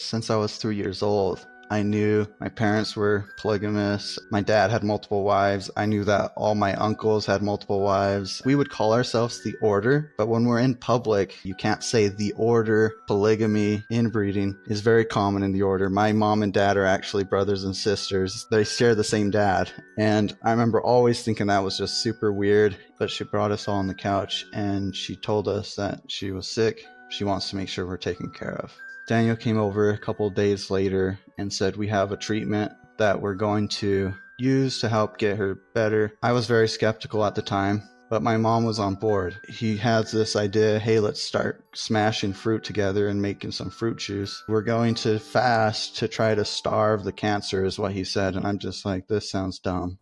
since I was 3 years old. I knew my parents were polygamists. My dad had multiple wives. I knew that all my uncles had multiple wives. We would call ourselves the Order, but when we're in public, you can't say the Order. Polygamy, inbreeding is very common in the Order. My mom and dad are actually brothers and sisters. They share the same dad. And I remember always thinking that was just super weird, but she brought us all on the couch and she told us that she was sick. She wants to make sure we're taken care of. Daniel came over a couple of days later and said, we have a treatment that we're going to use to help get her better. I was very skeptical at the time, but my mom was on board. He has this idea, hey, let's start smashing fruit together and making some fruit juice. We're going to fast to try to starve the cancer is what he said. And I'm just like, this sounds dumb.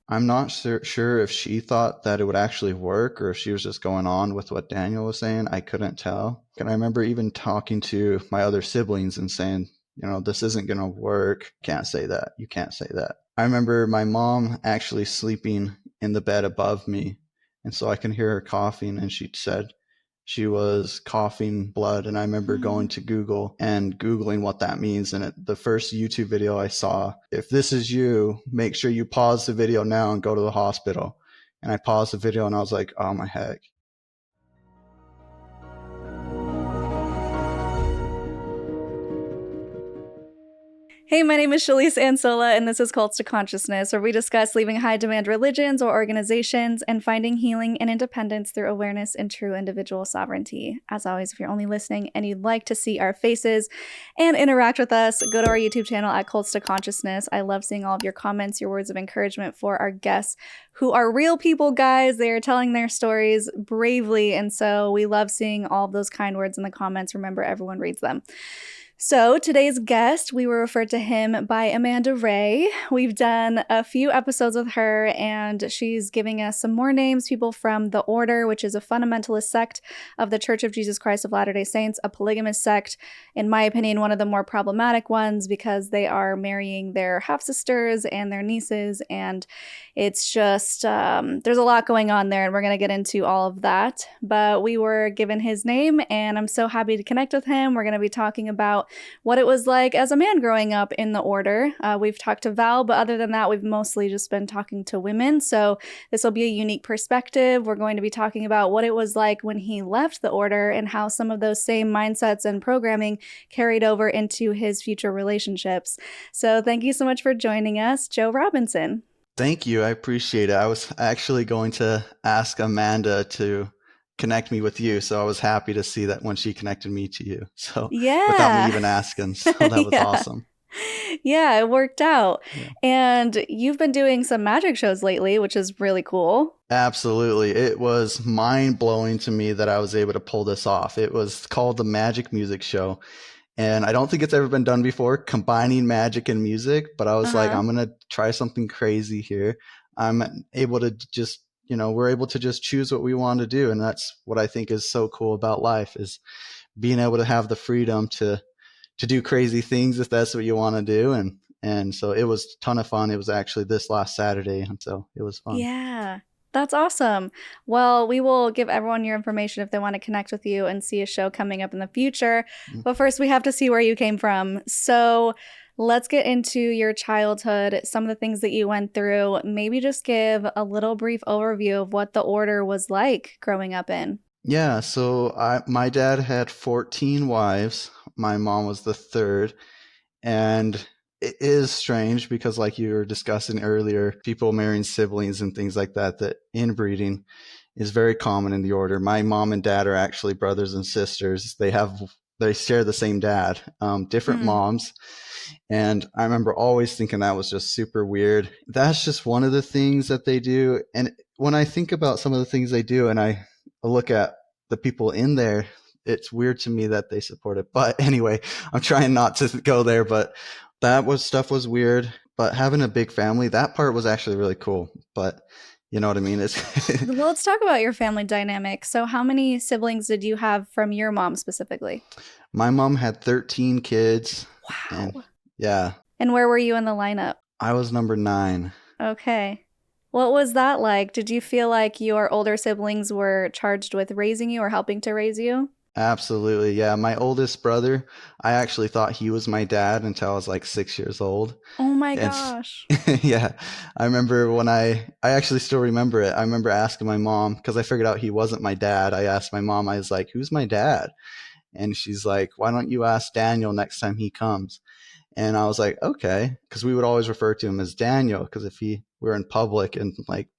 I'm not sure if she thought that it would actually work or if she was just going on with what Daniel was saying. I couldn't tell. And I remember even talking to my other siblings and saying, this isn't going to work. Can't say that. You can't say that. I remember my mom actually sleeping in the bed above me. And so I can hear her coughing, and she said she was coughing blood. And I remember going to Google and Googling what that means. And the first YouTube video I saw, if this is you, make sure you pause the video now and go to the hospital. And I paused the video and I was like, oh my heck. Hey, my name is Shalise Ansola, and this is Cults to Consciousness, where we discuss leaving high-demand religions or organizations and finding healing and independence through awareness and true individual sovereignty. As always, if you're only listening and you'd like to see our faces and interact with us, go to our YouTube channel at Cults to Consciousness. I love seeing all of your comments, your words of encouragement for our guests, who are real people, guys. They are telling their stories bravely, and so we love seeing all of those kind words in the comments. Remember, everyone reads them. So today's guest, we were referred to him by Amanda Ray. We've done a few episodes with her, and she's giving us some more names, people from the Order, which is a fundamentalist sect of the Church of Jesus Christ of Latter-day Saints, a polygamist sect, in my opinion, one of the more problematic ones because they are marrying their half-sisters and their nieces, and it's just, there's a lot going on there, and we're going to get into all of that. But we were given his name, and I'm so happy to connect with him. We're going to be talking about what it was like as a man growing up in the Order. We've talked to Val, but other than that, we've mostly just been talking to women. So this will be a unique perspective. We're going to be talking about what it was like when he left the Order and how some of those same mindsets and programming carried over into his future relationships. So thank you so much for joining us, Joe Robinson. Thank you. I appreciate it. I was actually going to ask Amanda to connect me with you, so I was happy to see that when she connected me to you. So without me even asking, so that was awesome. Yeah, it worked out. Yeah. And you've been doing some magic shows lately, which is really cool. Absolutely. It was mind-blowing to me that I was able to pull this off. It was called the Magic Music Show. And I don't think it's ever been done before, combining magic and music, but I was like, I'm going to try something crazy here. I'm able to just, we're able to just choose what we want to do. And that's what I think is so cool about life, is being able to have the freedom to do crazy things if that's what you want to do. And so it was a ton of fun. It was actually this last Saturday. And so it was fun. Yeah. That's awesome. Well, we will give everyone your information if they want to connect with you and see a show coming up in the future. But first, we have to see where you came from. So let's get into your childhood, some of the things that you went through. Maybe just give a little brief overview of what the Order was like growing up in. Yeah, so my dad had 14 wives. My mom was the third. And it is strange because, like you were discussing earlier, people marrying siblings and things like that, that inbreeding is very common in the Order. My mom and dad are actually brothers and sisters. They share the same dad, different moms. And I remember always thinking that was just super weird. That's just one of the things that they do. And when I think about some of the things they do and I look at the people in there, it's weird to me that they support it. But anyway, I'm trying not to go there, but stuff was weird. But having a big family, that part was actually really cool. But you know what I mean? Well, let's talk about your family dynamic. So how many siblings did you have from your mom specifically? My mom had 13 kids. Wow. Yeah. And where were you in the lineup? I was number 9. Okay. What was that like? Did you feel like your older siblings were charged with raising you or helping to raise you? Absolutely. Yeah. My oldest brother, I actually thought he was my dad until I was like 6 years old. Oh my And gosh. yeah, I remember when I actually still remember it. I remember asking my mom because I figured out he wasn't my dad. I asked my mom, I was like, who's my dad? And she's like, why don't you ask Daniel next time he comes? And I was like, okay, because we would always refer to him as Daniel because if he were in public and like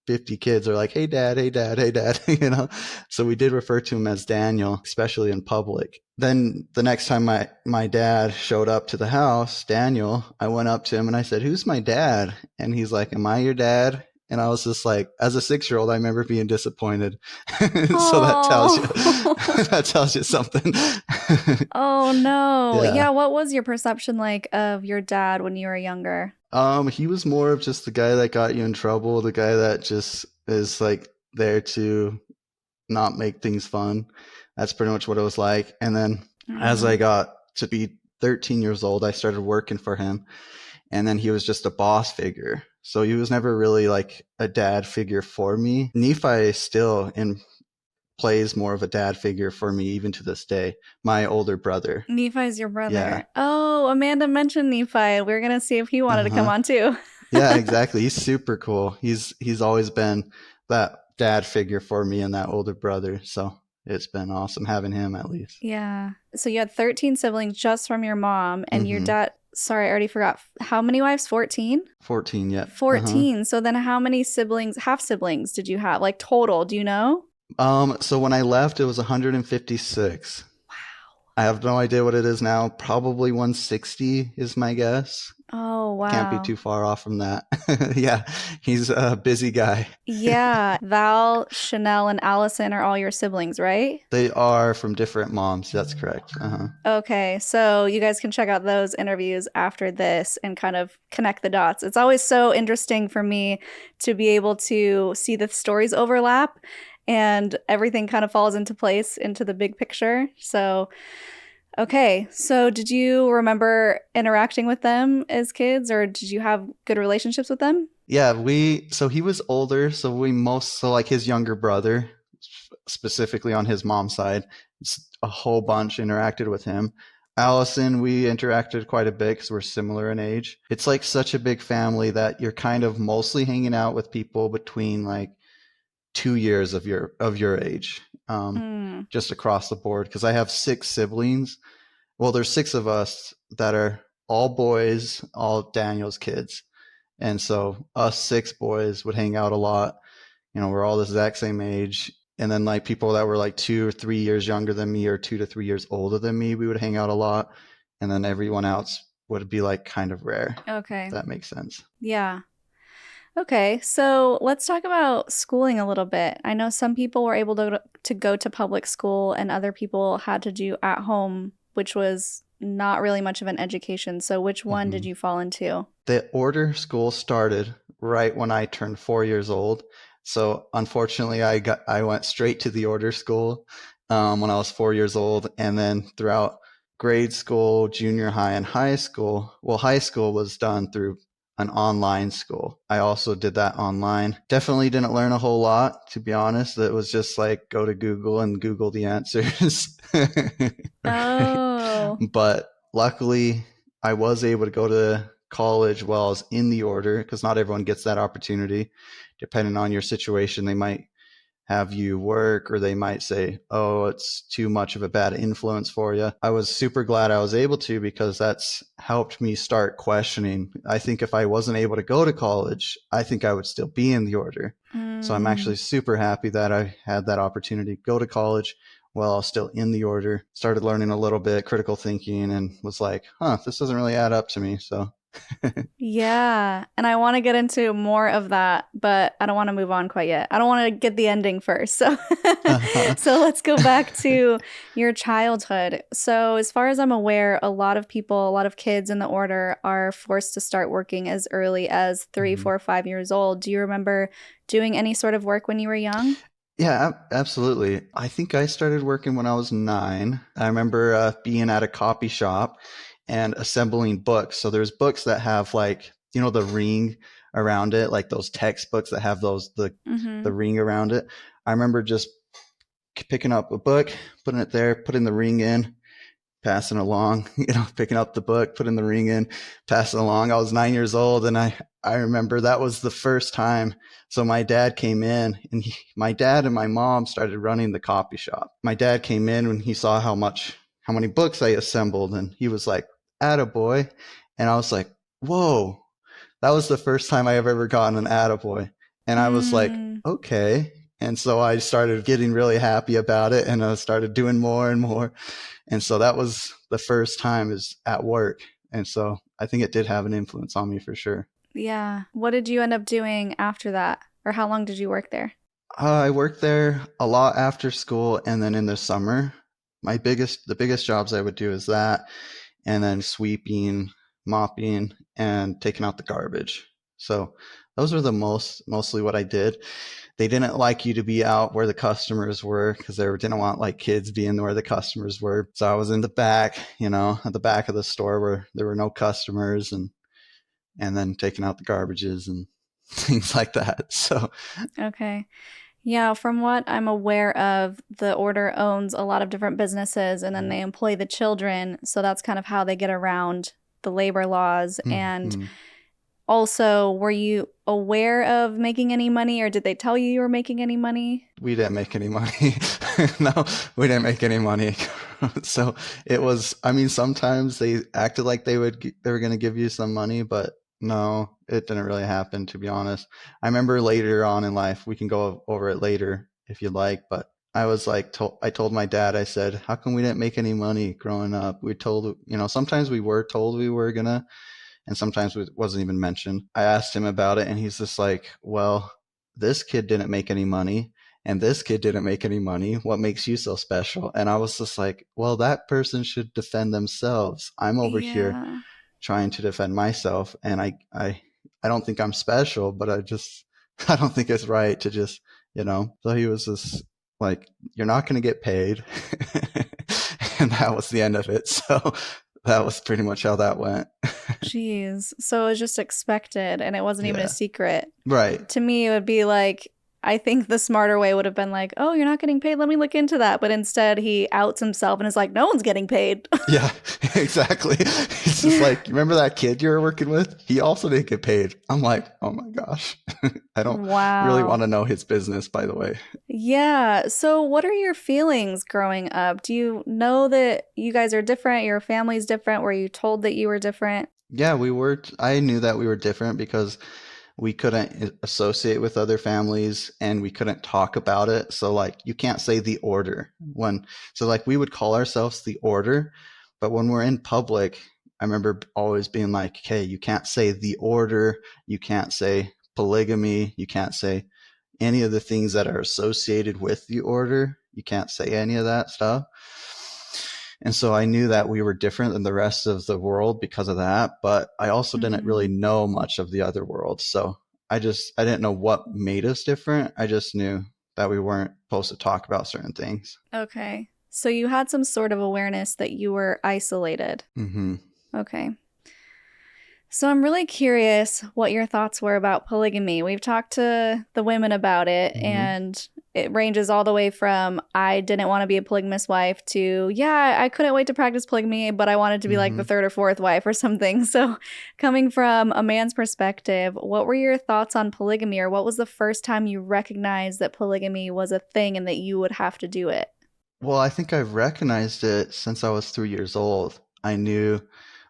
50 kids are like, hey dad, hey dad, hey dad, you know. So we did refer to him as Daniel, especially in public. Then the next time my dad showed up to the house, Daniel, I went up to him and I said, who's my dad? And he's like, am I your dad? And I was just like, as a 6 year old, I remember being disappointed. So that tells you Oh. that tells you something. Oh no. Yeah. Yeah, what was your perception like of your dad when you were younger? He was more of just the guy that got you in trouble, the guy that just is like there to not make things fun. That's pretty much what it was like. And then as I Mm. got to be 13 years old, I started working for him. And then he was just a boss figure. So he was never really like a dad figure for me. Nephi still plays more of a dad figure for me even to this day. My older brother. Nephi's your Yeah. brother. Oh, Amanda mentioned Nephi. We are gonna see if he wanted to come Uh-huh. on too. Yeah, exactly. He's super cool. He's always been that dad figure for me and that older brother. So it's been awesome having him at least. Yeah. So you had 13 siblings just from your mom, and your Mm-hmm. dad, sorry, I already forgot. How many wives? 14? 14, yep. Uh-huh. 14. So then how many siblings, half siblings did you have? Like total, do you know? So when I left, it was 156. I have no idea what it is now. Probably 160 is my guess. Oh, Can't be wow. too far off from that. Yeah, he's a busy guy. Yeah. Val, Shannell, and Allison are all your siblings, right? They are from different moms. That's correct. Uh-huh. Okay, so you guys can check out those interviews after this and kind of connect the dots. It's always so interesting for me to be able to see the stories overlap and everything kind of falls into place into the big picture. So, okay, so did you remember interacting with them as kids or did you have good relationships with them? Yeah, so he was older, so like his younger brother, specifically on his mom's side, a whole bunch interacted with him. Allison, we interacted quite a bit because we're similar in age. It's like such a big family that you're kind of mostly hanging out with people between like 2 years of your age, Mm, just across the board. Because I have six siblings. Well, there's six of us that are all boys, all Daniel's kids. And so us six boys would hang out a lot. You know, we're all the exact same age. And then like people that were like 2 or 3 years younger than me or 2 to 3 years older than me, we would hang out a lot. And then everyone else would be like kind of rare, if okay. that makes sense. Yeah. Okay, so let's talk about schooling a little bit. I know some people were able to go to public school and other people had to do at home, which was not really much of an education. So which one did Hmm. you fall into? The order school started right when I turned 4 years old. So unfortunately, I went straight to the order school when I was 4 years old, and then throughout grade school, junior high, and high school. Well, high school was done through an online school. I also did that online. Definitely didn't learn a whole lot, to be honest. It was just like go to Google and Google the answers. Right? Oh, But luckily, I was able to go to college while I was in the order because not everyone gets that opportunity. Depending on your situation, they might have you work or they might say, oh, it's too much of a bad influence for you. I was super glad I was able to because that's helped me start questioning. I think if I wasn't able to go to college, I think I would still be in the order. So I'm mm, actually super happy that I had that opportunity to go to college while I was still in the order. Started learning a little bit critical thinking and was like, huh, this doesn't really add up to me. So yeah. And I want to get into more of that, but I don't want to move on quite yet. I don't want to get the ending first. So so let's go back to your childhood. So as far as I'm aware, a lot of people, a lot of kids in the order are forced to start working as early as three, Mhm. 4, 5 years old. Do you remember doing any sort of work when you were young? Yeah, absolutely. I think I started working when I was 9. I remember being at a copy shop and assembling books. So there's books that have like, the ring around it, like those textbooks that have the Mm-hmm. ring around it. I remember just picking up a book, putting it there, putting the ring in, passing along, picking up the book, putting the ring in, passing along. I was 9 years old, and I remember that was the first time. So my dad came in, and my dad and my mom started running the copy shop. My dad came in when he saw how many books I assembled, and he was like, "Attaboy." And I was like, "Whoa." That was the first time I have ever gotten an attaboy. And I was like, Mm, okay. And so I started getting really happy about it, and I started doing more and more. And so that was the first time is at work. And so I think it did have an influence on me for sure. yeah. What did you end up doing after that? Or how long did you work there? I worked there a lot after school, and then in the summer. The biggest jobs I would do is that, and then sweeping, mopping, and taking out the garbage. So those were mostly what I did. They didn't like you to be out where the customers were because they didn't want like kids being where the customers were. So I was in the back, at the back of the store where there were no customers, and then taking out the garbages and things like that. So Okay. Yeah, from what I'm aware of, the order owns a lot of different businesses and then they employ the children. So that's kind of how they get around the labor laws. And mhm. also, were you aware of making any money or did they tell you were making any money? We didn't make any money. No, we didn't make any money. So it was, I mean, sometimes they acted like they were going to give you some money, but no, it didn't really happen, to be honest. I remember later on in life, we can go over it later if you'd like, but I was like, I told my dad, I said, how come we didn't make any money growing up? We told, sometimes we were told we were gonna, and sometimes it wasn't even mentioned. I asked him about it, and he's just like, well, this kid didn't make any money, and this kid didn't make any money. What makes you so special? And I was just like, well, that person should defend themselves. I'm over here Yeah. trying to defend myself, and I don't think I'm special, but I don't think it's right to just, So he was just like, you're not going to get paid. And that was the end of it. So that was pretty much how that went. Jeez. So it was just expected and it wasn't even a Yeah. secret. Right. To me, it would be like, I think the smarter way would have been like, oh, you're not getting paid. Let me look into that. But instead, he outs himself and is like, no one's getting paid. Yeah, exactly. It's just like, remember that kid you were working with? He also didn't get paid. I'm like, oh my gosh. I don't really want Wow. to know his business, by the way. Yeah. So, what are your feelings growing up? Do you know that you guys are different? Your family's different? Were you told that you were different? Yeah, I knew that we were different because we couldn't associate with other families and we couldn't talk about it. So like you can't say the order like we would call ourselves the order, but when we're in public, I remember always being like, okay, you can't say the order, you can't say polygamy, you can't say any of the things that are associated with the order. You can't say any of that stuff. And so I knew that we were different than the rest of the world because of that, but I also didn't really Mhm. know much of the other world. So I didn't know what made us different. I just knew that we weren't supposed to talk about certain things. Okay. So, you had some sort of awareness that you were isolated. Hmm. Okay. So I'm really curious what your thoughts were about polygamy. We've talked to the women about it, Hmm. and it ranges all the way from I didn't want to be a polygamous wife to, yeah, I couldn't wait to practice polygamy, but I wanted to be like Hmm. the third or fourth wife or something. So, coming from a man's perspective, what were your thoughts on polygamy, or what was the first time you recognized that polygamy was a thing and that you would have to do it? Well, I think I've recognized it since I was 3 years old. I knew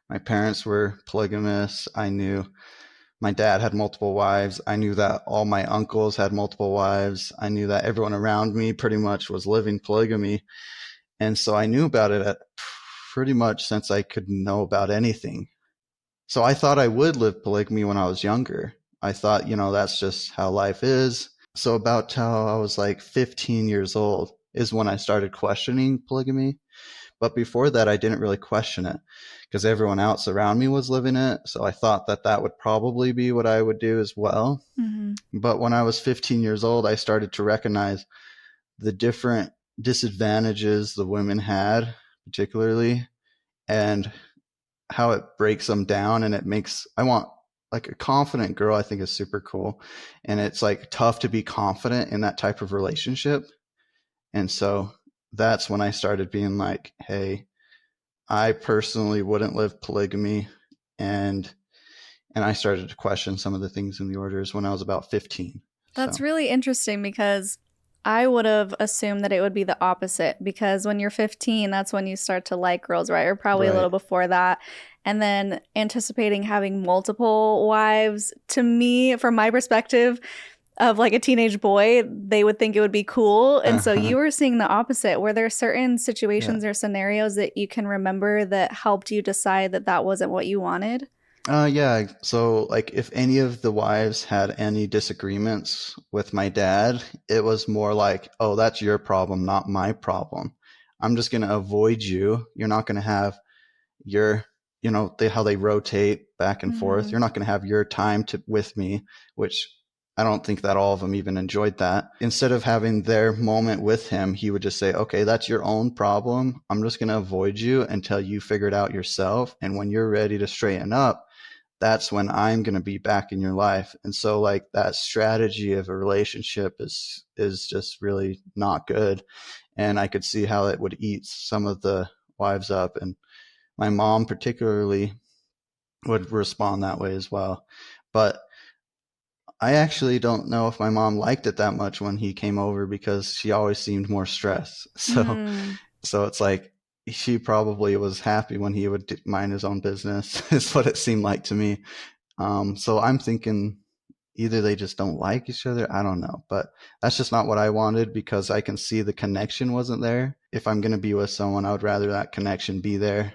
my parents were polygamists. I knew my dad had multiple wives. I knew that all my uncles had multiple wives. I knew that everyone around me pretty much was living polygamy. And so I knew about it pretty much since I could know about anything. So I thought I would live polygamy when I was younger. I thought, that's just how life is. So about how I was like 15 years old is when I started questioning polygamy. But before that, I didn't really question it because everyone else around me was living it. So I thought that that would probably be what I would do as well. Mm-hmm. But when I was 15 years old, I started to recognize the different disadvantages the women had, particularly, and how it breaks them down. And I want like a confident girl, I think is super cool. And it's like tough to be confident in that type of relationship. And so that's when I started being like, hey, I personally wouldn't live polygamy. And I started to question some of the things in the orders when I was about 15. That's So, really interesting because I would have assumed that it would be the opposite because when you're 15, that's when you start to like girls, right? Or probably a right. little before that. And then anticipating having multiple wives, to me, from my perspective of like a teenage boy, they would think it would be cool. And so Uh-huh. you were seeing the opposite. Were there certain Yeah. situations or scenarios that you can remember that helped you decide that that wasn't what you wanted? Yeah. So, like, if any of the wives had any disagreements with my dad, it was more like, oh, that's your problem, not my problem. I'm just going to avoid you. You're not going to have your, how they rotate back and forth. Mm-hmm. You're not going to have your time with me, which I don't think that all of them even enjoyed that. Instead of having their moment with him, he would just say, okay, that's your own problem. I'm just going to avoid you until you figure it out yourself. And when you're ready to straighten up, that's when I'm going to be back in your life. And so like that strategy of a relationship is just really not good. And I could see how it would eat some of the wives up. And my mom particularly would respond that way as well. But I actually don't know if my mom liked it that much when he came over because she always seemed more stressed. Mm. So it's like she probably was happy when he would mind his own business, is what it seemed like to me. So I'm thinking either they just don't like each other. I don't know, but that's just not what I wanted because I can see the connection wasn't there. If I'm going to be with someone, I would rather that connection be there.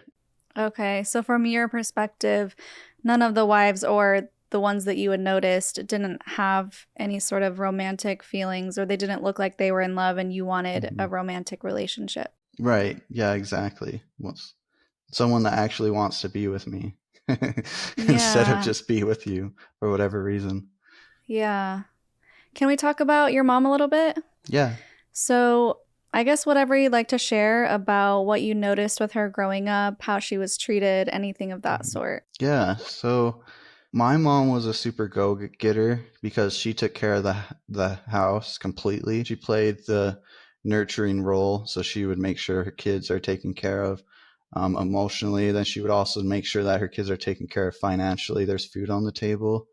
Okay, so from your perspective, none of the wives or the ones that you had noticed didn't have any sort of romantic feelings, or they didn't look like they were in love and you wanted Hmm. a romantic relationship. Right. Yeah, exactly. Someone that actually wants to be with me instead of Yeah, just be with you for whatever reason. yeah. Can we talk about your mom a little bit? Yeah. So, I guess whatever you'd like to share about what you noticed with her growing up, how she was treated, anything of that Mhm. sort. Yeah. So my mom was a super go-getter because she took care of the house completely. She played the nurturing role, so she would make sure her kids are taken care of emotionally. Then she would also make sure that her kids are taken care of financially. There's food on the table.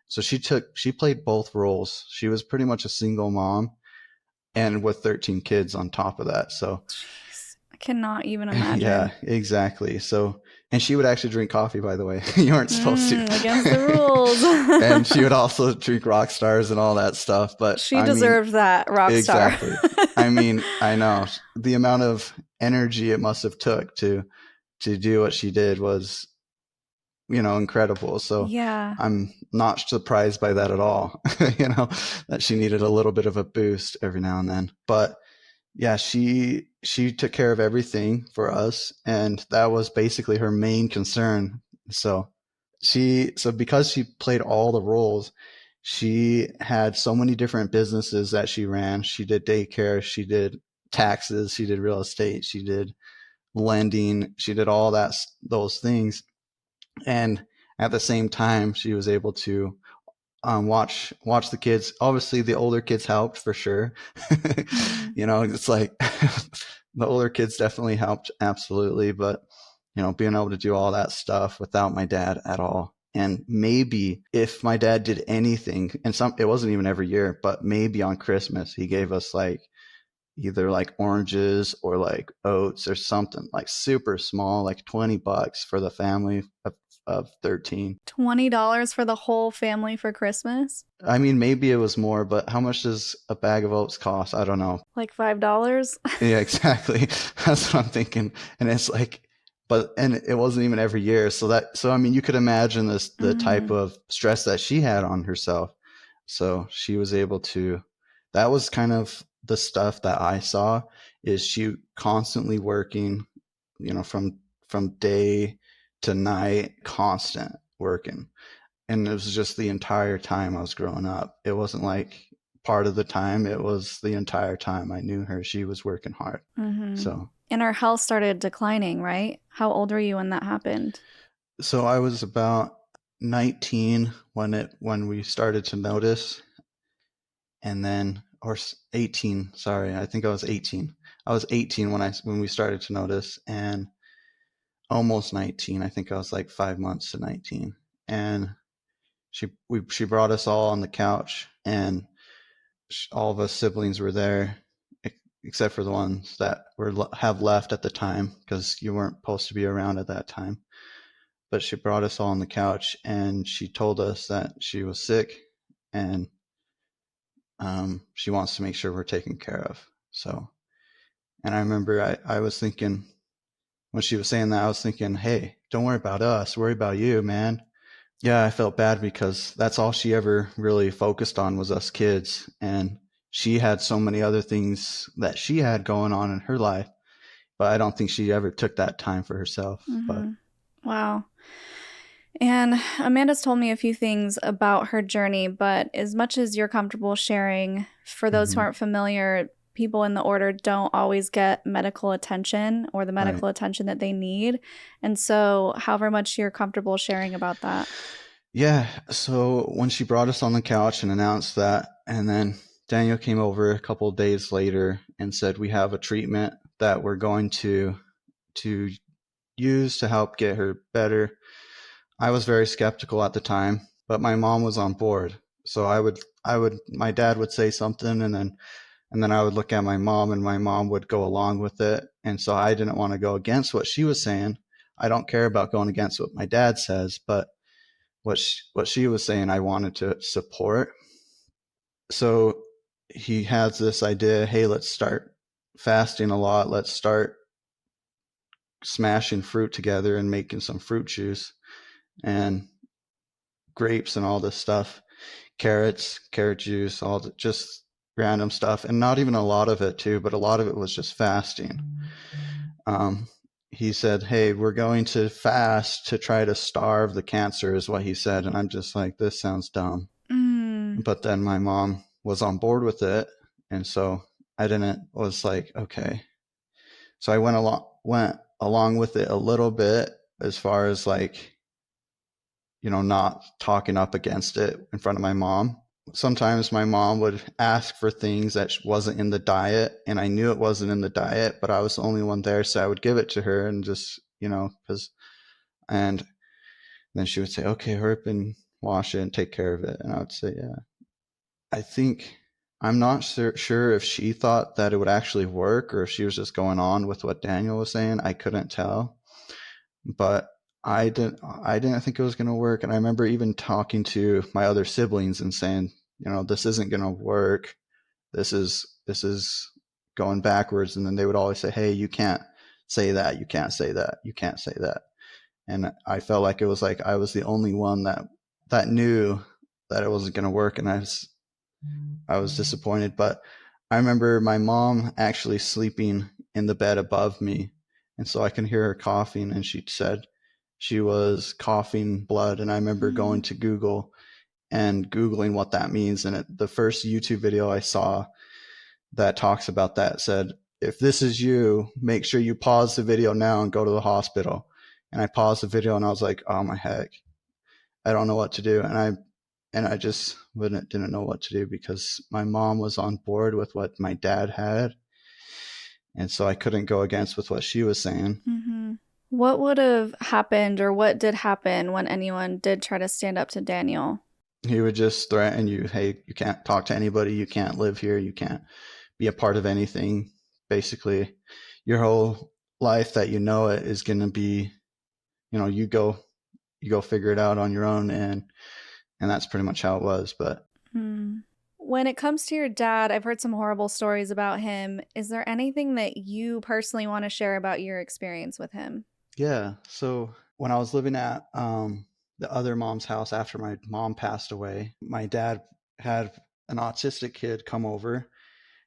So she played both roles. She was pretty much a single mom and with 13 kids on top of that. So Jeez, I cannot even yeah, imagine. exactly. So, and she would actually drink coffee, by the way. You weren't supposed to. Against the rules. And she would also drink rock stars and all that stuff. But She I mean, deserved that rock star. exactly. I mean, I know the amount of energy it must have took to do what she did was, incredible. So Yeah. I'm not surprised by that at all. That she needed a little bit of a boost every now and then. But yeah, she took care of everything for us, and that was basically her main concern. So so because she played all the roles, she had so many different businesses that she ran. She did daycare, she did taxes, she did real estate, she did lending, she did all those things. And at the same time, she was able to watch the kids. Obviously, the older kids helped for sure. Hmm. It's like the older kids definitely helped, absolutely. But being able to do all that stuff without my dad at all. And maybe if my dad did anything, and it wasn't even every year, but maybe on Christmas he gave us like either like oranges or like oats or something like super small, like $20 for the family of 13. $20 for the whole family for Christmas? I mean, maybe it was more, but how much does a bag of oats cost? I don't know. Like $5? Yeah, exactly. That's what I'm thinking. And it's like, and it wasn't even every year. So I mean, you could imagine the type Hmm. of stress that she had on herself. So she was able to, that was kind of the stuff that I saw is she constantly working, from day to night, constant working. And it was just the entire time I was growing up. It wasn't like part of the time, it was the entire time I knew her. She was working hard. Hmm. So, And our health started declining, right? How old were you when that happened? so I was about 19 when we started to notice, and then or 18. Sorry, I think I was 18. I was 18 when we started to notice, and almost 19. I think I was like 5 months to 19, and she brought us all on the couch, and all of us siblings were there, except for the ones that have left at the time because you weren't supposed to be around at that time. But she brought us all on the couch, and she told us that she was sick, and she wants to make sure we're taken care of. So, and I remember I was thinking, when she was saying that, I was thinking, hey, don't worry about us, worry about you, man. Yeah, I felt bad because that's all she ever really focused on was us kids. And she had so many other things that she had going on in her life, but I don't think she ever took that time for herself. But Wow. And Amanda's told me a few things about her journey, but as much as you're comfortable sharing, for those who aren't familiar, people in the order don't always get medical attention or the medical attention that they need. And so however much you're comfortable sharing about that. Yeah, so when she brought us on the couch and announced that, and then Daniel came over a couple of days later and said, we have a treatment that we're going to use to help get her better. I was very skeptical at the time, but my mom was on board. So my dad would say something, and then I would look at my mom, and my mom would go along with it. And so I didn't want to go against what she was saying. I don't care about going against what my dad says, but what she was saying, I wanted to support. So he has this idea, hey, let's start fasting a lot. Let's start smashing fruit together and making some fruit juice and grapes and all this stuff, carrot juice, just random stuff, and not even a lot of it too, but a lot of it was just fasting. He said, hey, we're going to fast to try to starve the cancer, is what he said. And I'm just like, this sounds dumb. But then my mom was on board with it. And so was like, okay. So I went along with it a little bit, as far as like, not talking up against it in front of my mom. Sometimes my mom would ask for things that wasn't in the diet, and I knew it wasn't in the diet, but I was the only one there, so I would give it to her, and just, and then she would say, okay, hurry up and wash it and take care of it. And I would say, yeah. I'm not sure if she thought that it would actually work, or if she was just going on with what Daniel was saying. I couldn't tell, but I didn't think it was going to work. And I remember even talking to my other siblings and saying, this isn't going to work. This is going backwards. And then they would always say, hey, you can't say that. You can't say that. You can't say that. And I felt like it was like I was the only one that knew that it wasn't going to work. And I was disappointed. But I remember my mom actually sleeping in the bed above me. And so I can hear her coughing, and she said she was coughing blood. And I remember going to Google and Googling what that means. And the first YouTube video I saw that talks about that said, if this is you, make sure you pause the video now and go to the hospital. And I paused the video, and I was like, oh my heck, I don't know what to do. And I just didn't know what to do, because my mom was on board with what my dad had. And so I couldn't go against with what she was saying. What would have happened, or what did happen when anyone did try to stand up to Daniel? He would just threaten you, hey, you can't talk to anybody, you can't live here, you can't be a part of anything. Basically, your whole life that it is going to be, you go figure it out on your own. And that's pretty much how it was. But when it comes to your dad, I've heard some horrible stories about him. Is there anything that you personally want to share about your experience with him? Yeah. So when I was living at the other mom's house after my mom passed away, my dad had an autistic kid come over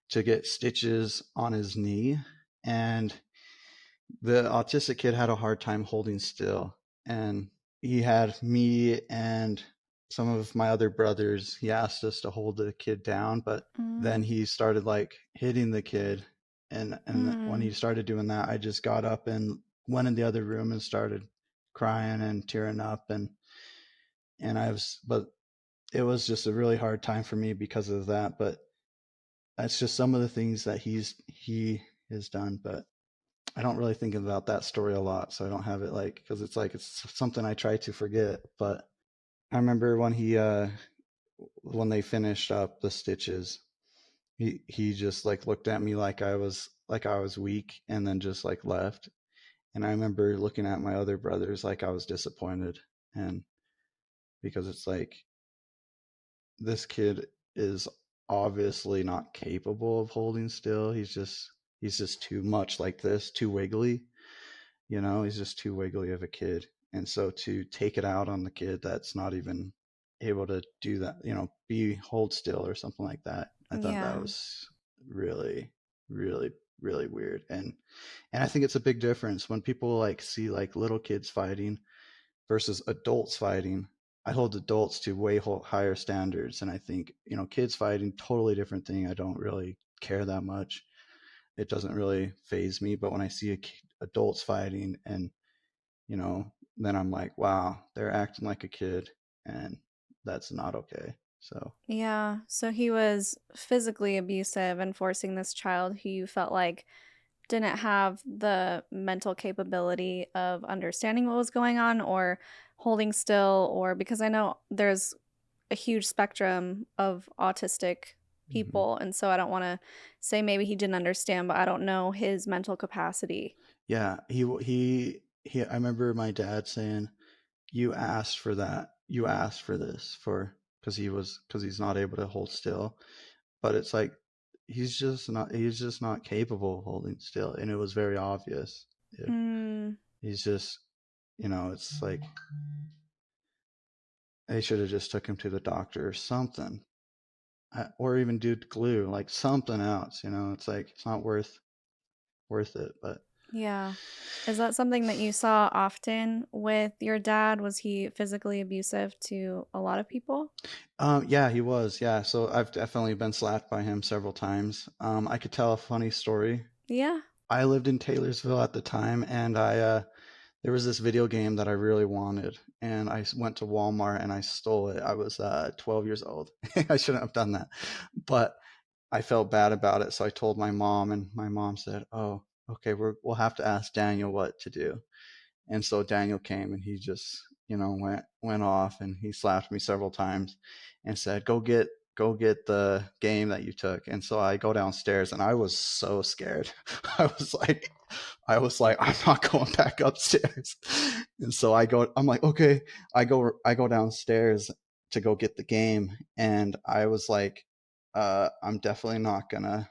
to get stitches on his knee. And the autistic kid had a hard time holding still. And he had me and some of my other brothers, he asked us to hold the kid down, but then he started like hitting the kid. And when he started doing that, I just got up and went in the other room and started crying and tearing up. And but it was just a really hard time for me because of that. But that's just some of the things that he has done. But I don't really think about that story a lot, so I don't have it because it's something I try to forget. But I remember when they finished up the stitches, he just looked at me like I was weak, and then just left. And I remember looking at my other brothers like I was disappointed, and because it's this kid is obviously not capable of holding still. He's just too much like this, too wiggly. He's just too wiggly of a kid. And so to take it out on the kid that's not even able to do that, be hold still or something like that, I thought that Yeah. was really, really, really weird. And I think it's a big difference when people see little kids fighting versus adults fighting. I hold adults to way higher standards, and I think kids fighting, totally different thing. I don't really care that much. It doesn't really phase me. But when I see adults fighting, and then I'm like, wow, they're acting like a kid, and that's not okay. So Yeah. So he was physically abusive and forcing this child who you felt like didn't have the mental capability of understanding what was going on or holding still, or because I know there's a huge spectrum of autistic mhm. people. And so I don't want to say maybe he didn't understand, but I don't know his mental capacity. Yeah, he. I remember my dad saying, "You asked for that. You asked for this for because he's not able to hold still." But it's he's just not capable of holding still, and it was very obvious. If Mm, he's just it's they should have just took him to the doctor or something, or even do glue, something else. It's not worth it. But yeah. Is that something that you saw often with your dad? Was he physically abusive to a lot of people? yeah, he was. Yeah, so I've definitely been slapped by him several times. I could tell a funny story. Yeah. I lived in Taylorsville at the time, and there was this video game that I really wanted, and I went to Walmart and I stole it. I was 12 years old. I shouldn't have done that, but I felt bad about it, so I told my mom, and my mom said, "Oh, okay, we'll have to ask Daniel what to do." And so Daniel came, and he just went off, and he slapped me several times and said, go get the game that you took. And so I go downstairs, and I was so scared. I was like I'm not going back upstairs. And so I'm like, okay. I go downstairs to go get the game, and I was like, I'm definitely not gonna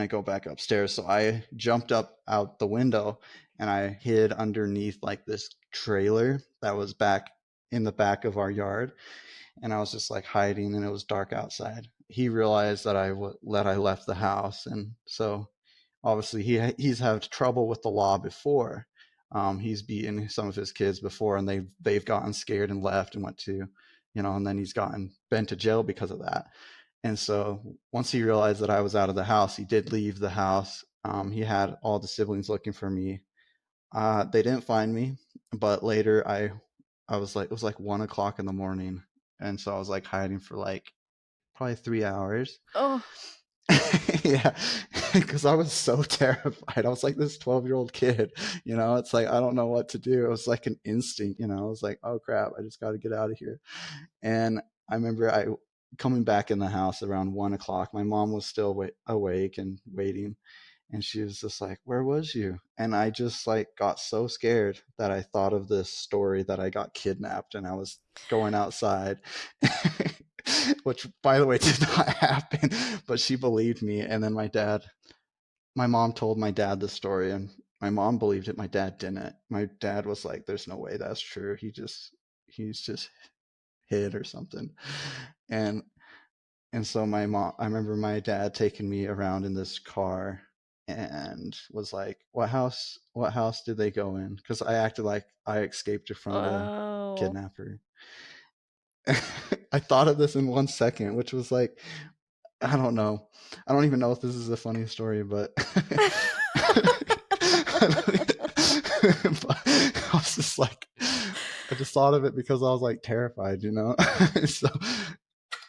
go back upstairs. So I jumped up out the window, and I hid underneath this trailer that was back in the back of our yard. And I was just hiding, and it was dark outside. He realized that I left the house, and so obviously he's had trouble with the law before. He's beaten some of his kids before, and they've gotten scared and left and went to, and then he's been to jail because of that. And so once he realized that I was out of the house, he did leave the house. He had all the siblings looking for me. They didn't find me, but later I was it was 1 o'clock in the morning, and so I was hiding for probably 3 hours. Oh, Yeah, because I was so terrified. I was this 12-year-old kid, it's I don't know what to do. It was an instinct, I was oh crap, I just got to get out of here. And I remember I coming back in the house around 1 o'clock. My mom was still awake and waiting, and she was just like, "Where was you?" And I just got so scared that I thought of this story that I got kidnapped and I was going outside. Which, by the way, did not happen, but she believed me. And then my mom told my dad the story, and my mom believed it. My dad didn't. My dad was like, "There's no way that's true. He's just hid or something." And and so I remember my dad taking me around in this car and was like, what house did they go in? Because I acted like I escaped from the oh. kidnapper. I thought of this in 1 second, which was I don't know. I don't even know if this is a funny story, but, but I was just I just thought of it because I was terrified. So,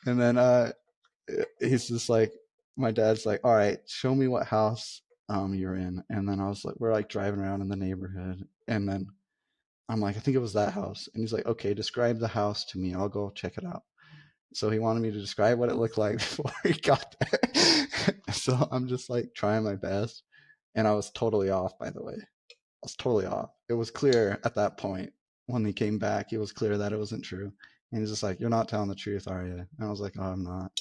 and then he's just my dad's like, all right, show me what house you're in. And then I was like, we're like driving around in the neighborhood. And then I'm like, I think it was that house. And he's like, okay, describe the house to me. I'll go check it out. So he wanted me to describe what it looked like before he got there. So I'm just like trying my best. And I was totally off, by the way. I was totally off. It was clear at that point when he came back, it was clear that it wasn't true. And he's just like, you're not telling the truth, are you? And I was like, oh, I'm not.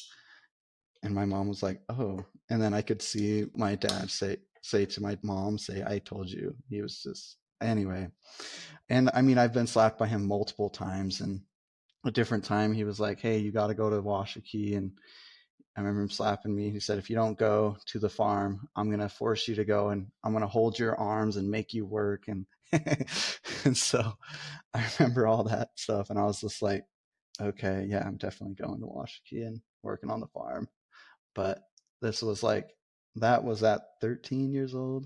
And my mom was like, oh. And then I could see my dad say to my mom, say, I told you. He was just, anyway. And I mean, I've been slapped by him multiple times. And a different time, he was like, hey, you got to go to Washakie. And I remember him slapping me. He said, if you don't go to the farm, I'm going to force you to go and I'm going to hold your arms and make you work. And, and so I remember all that stuff. And I was just like, okay, yeah, I'm definitely going to Washakie and working on the farm. But this was like, that was at 13 years old.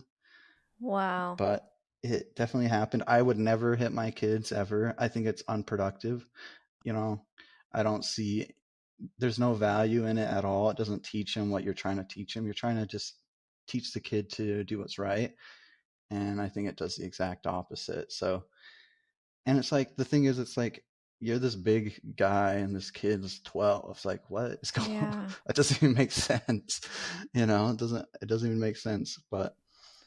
Wow. But it definitely happened. I would never hit my kids ever. I think it's unproductive. You know, I don't see, there's no value in it at all. It doesn't teach them what you're trying to teach them. You're trying to just teach the kid to do what's right. And I think it does the exact opposite. So, and it's like, the thing is, it's like, you're this big guy and this kid's 12. It's like, what is going on? Yeah. That doesn't even make sense. It doesn't even make sense. But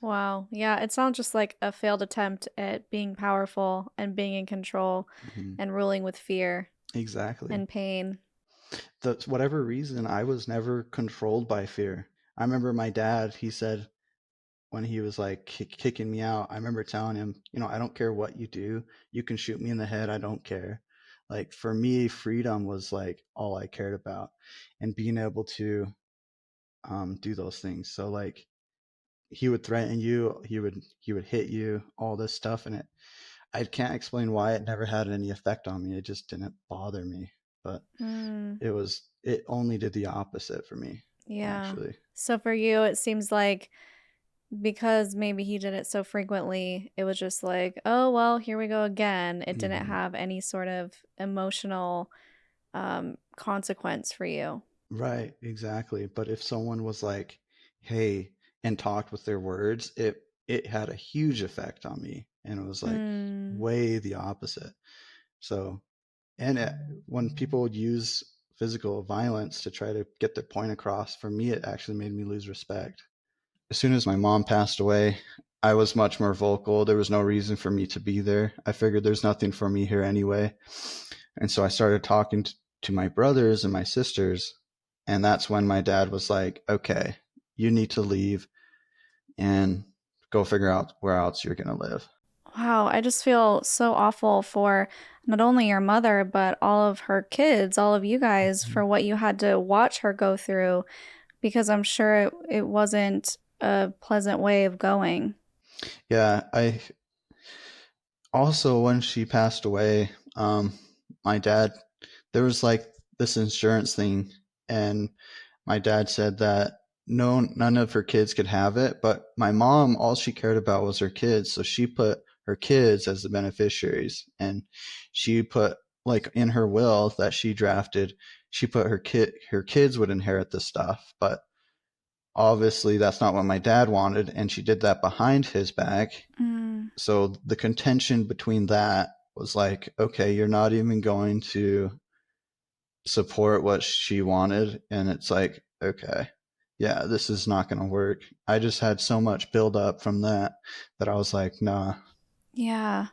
Wow. Yeah, it sounds just like a failed attempt at being powerful and being in control mhm, and ruling with fear exactly. and pain. That's whatever reason, I was never controlled by fear. I remember my dad, he said, when he was like kicking me out, I remember telling him, I don't care what you do. You can shoot me in the head. I don't care. Like for me, freedom was like all I cared about and being able to do those things. So like he would threaten you, he would hit you, all this stuff. And I can't explain why it never had any effect on me. It just didn't bother me. But Mm, it only did the opposite for me, yeah. actually. So for you, it seems like because maybe he did it so frequently, it was just like, oh, well, here we go again. It didn't hmm have any sort of emotional consequence for you. Right, exactly. But if someone was like, "Hey," and talked with their words, it had a huge effect on me, and it was like Mm, way the opposite. So, and when people would use physical violence to try to get their point across, for me, it actually made me lose respect. As soon as my mom passed away, I was much more vocal. There was no reason for me to be there. I figured there's nothing for me here anyway. And so I started talking to my brothers and my sisters. And that's when my dad was like, okay, you need to leave and go figure out where else you're going to live. wow, I just feel so awful for not only your mother, but all of her kids, all of you guys, for what you had to watch her go through, because I'm sure it wasn't a pleasant way of going. Yeah, I also, when she passed away, my dad, there was like this insurance thing, and my dad said that no, none of her kids could have it, but my mom, all she cared about was her kids, so she put her kids as the beneficiaries, and she put like in her will that she drafted, she put her kids would inherit the stuff, but obviously that's not what my dad wanted, and she did that behind his back. Mm, So the contention between that was like, okay, you're not even going to support what she wanted. And it's like, okay, yeah, this is not going to work. I just had so much build up from that I was like, nah. yeah.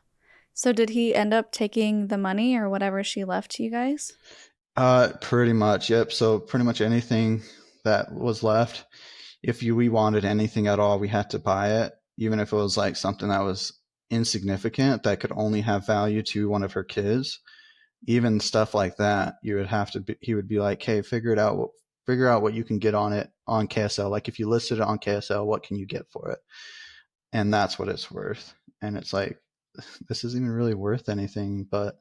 So did he end up taking the money or whatever she left to you guys? Pretty much, yep. So pretty much anything that was left, if we wanted anything at all, we had to buy it, even if it was like something that was insignificant that could only have value to one of her kids. Even stuff like that, you would have to be, he would be like, hey, figure out what you can get on it on KSL. Like if you listed it on KSL, what can you get for it? And that's what it's worth. And it's like, this isn't even really worth anything, but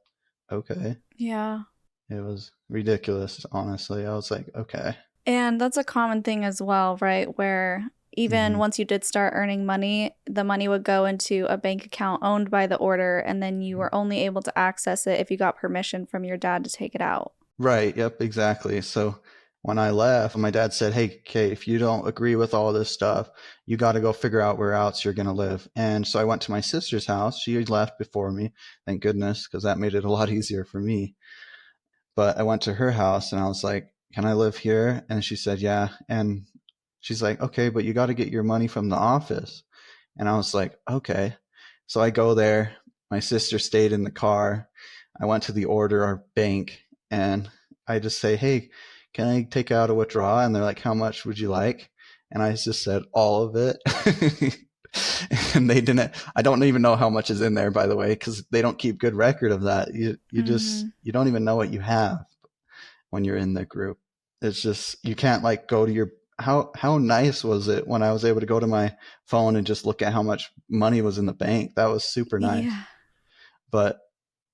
okay. Yeah. It was ridiculous, honestly. I was like, okay. And that's a common thing as well, right? Where even hmm once you did start earning money, the money would go into a bank account owned by the order, and then you were only able to access it if you got permission from your dad to take it out. Right. Yep. Exactly. So when I left, my dad said, hey, Kay, if you don't agree with all this stuff, you got to go figure out where else you're going to live. And so I went to my sister's house. She left before me, thank goodness, because that made it a lot easier for me. But I went to her house and I was like, can I live here? And she said, yeah. And she's like, okay, but you got to get your money from the office. And I was like, okay. So I go there. My sister stayed in the car. I went to the order or bank and I just say, hey, can I take out a withdrawal? And they're like, how much would you like? And I just said, all of it. And they didn't, I don't even know how much is in there, by the way, because they don't keep good record of that. You just, you don't even know what you have when you're in the group. It's just, you can't like go to your, how nice was it when I was able to go to my phone and just look at how much money was in the bank? That was super nice. Yeah. But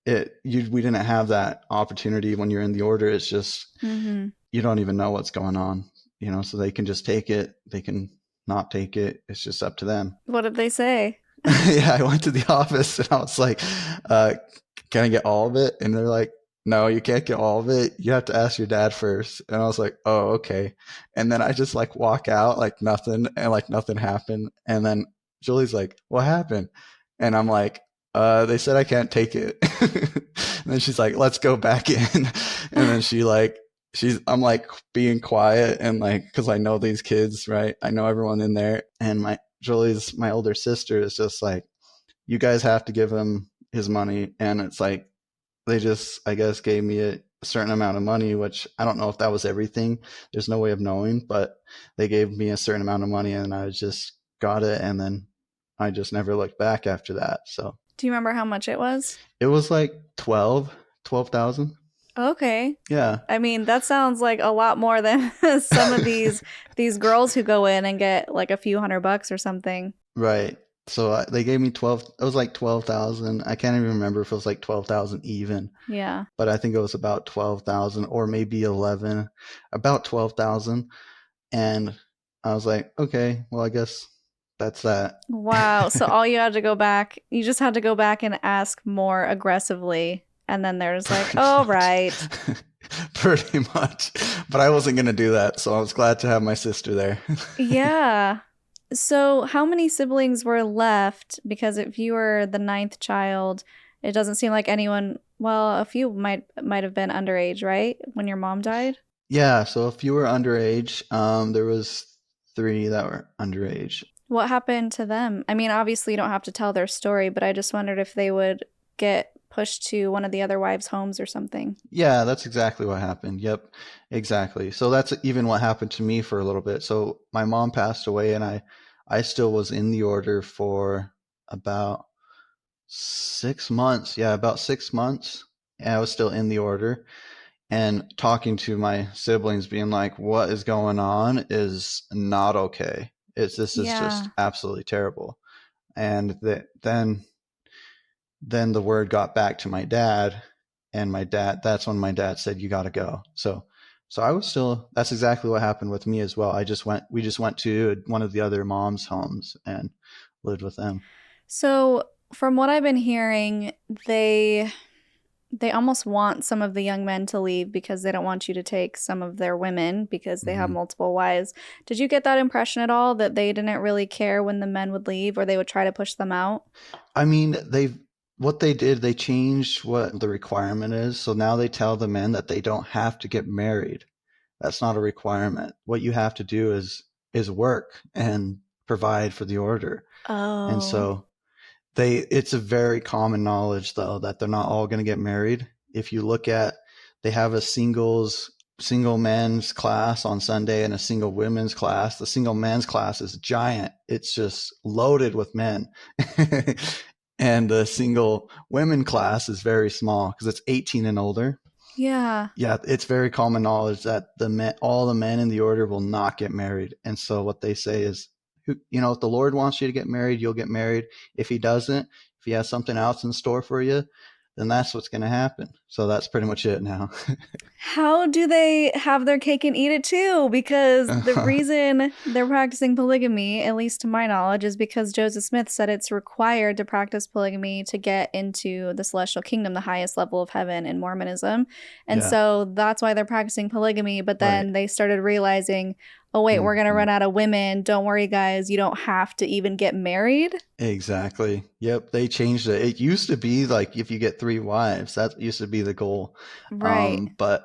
we didn't have that opportunity when you're in the order. It's just, you don't even know what's going on, you know, so they can just take it. They can not take it. It's just up to them. What did they say? Yeah, I went to the office and I was like, can I get all of it? And they're like, no, you can't get all of it. You have to ask your dad first. And I was like, oh, okay. And then I just like walk out like nothing, and like nothing happened. And then Julie's like, what happened? And I'm like, they said I can't take it. And then she's like, let's go back in. And then I'm like being quiet and like, cause I know these kids, right? I know everyone in there. And my older sister is just like, you guys have to give him his money. And it's like, they just, I guess, gave me a certain amount of money, which I don't know if that was everything. There's no way of knowing, but they gave me a certain amount of money and I just got it. And then I just never looked back after that. So. Do you remember how much it was? It was like 12,000. Okay. Yeah. I mean, that sounds like a lot more than some of these girls who go in and get like a few $100 or something. Right. So they gave me 12. It was like 12,000. I can't even remember if it was like 12,000 even. Yeah. But I think it was about 12,000 or maybe 11, about 12,000. And I was like, okay, well, I guess that's that. Wow. So all you just had to go back and ask more aggressively. And then there's like, oh, right. Pretty much. But I wasn't going to do that. So I was glad to have my sister there. Yeah. So how many siblings were left? Because if you were the 9th child, it doesn't seem like anyone, well, a few might have been underage, right? When your mom died? Yeah. So if you were underage, there was 3 that were underage. What happened to them? I mean, obviously you don't have to tell their story, but I just wondered if they would get pushed to one of the other wives' homes or something. Yeah, that's exactly what happened. Yep, exactly. So that's even what happened to me for a little bit. So my mom passed away and I still was in the order for about 6 months. Yeah, about 6 months. And I was still in the order and talking to my siblings being like, what is going on is not okay. This is just absolutely terrible. And then the word got back to my dad, and that's when my dad said, you got to go. So I was still, that's exactly what happened with me as well. We just went to one of the other moms' homes and lived with them. So from what I've been hearing, they almost want some of the young men to leave because they don't want you to take some of their women because they have multiple wives. Did you get that impression at all, that they didn't really care when the men would leave or they would try to push them out? I mean, what they did, they changed what the requirement is. So now they tell the men that they don't have to get married. That's not a requirement. What you have to do is work and provide for the order. Oh. And so it's a very common knowledge though that they're not all going to get married. If you look at, they have a single men's class on Sunday and a single women's class. The single men's class is giant. It's just loaded with men. And the single women class is very small because it's 18 and older. Yeah. Yeah, it's very common knowledge that all the men in the order will not get married. And so what they say is, you know, if the Lord wants you to get married, you'll get married. If he doesn't, if he has something else in store for you, then that's what's going to happen. So that's pretty much it now. How do they have their cake and eat it too? Because the reason they're practicing polygamy, at least to my knowledge, is because Joseph Smith said it's required to practice polygamy to get into the celestial kingdom, the highest level of heaven in Mormonism. And so that's why they're practicing polygamy. But then they started realizing, oh, wait, we're going to run out of women. Don't worry, guys. You don't have to even get married. Exactly. Yep. They changed it. It used to be like if you get 3 wives, that used to be the goal. Right. But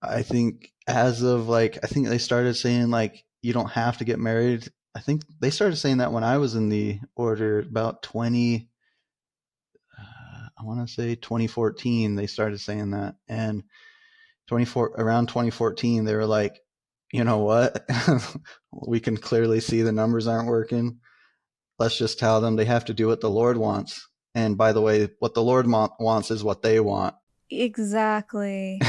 I think as of I think they started saying you don't have to get married. I think they started saying that when I was in the order about I want to say 2014, they started saying that. And around 2014, they were like, you know what? We can clearly see the numbers aren't working. Let's just tell them they have to do what the Lord wants. And by the way, what the Lord wants is what they want. Exactly.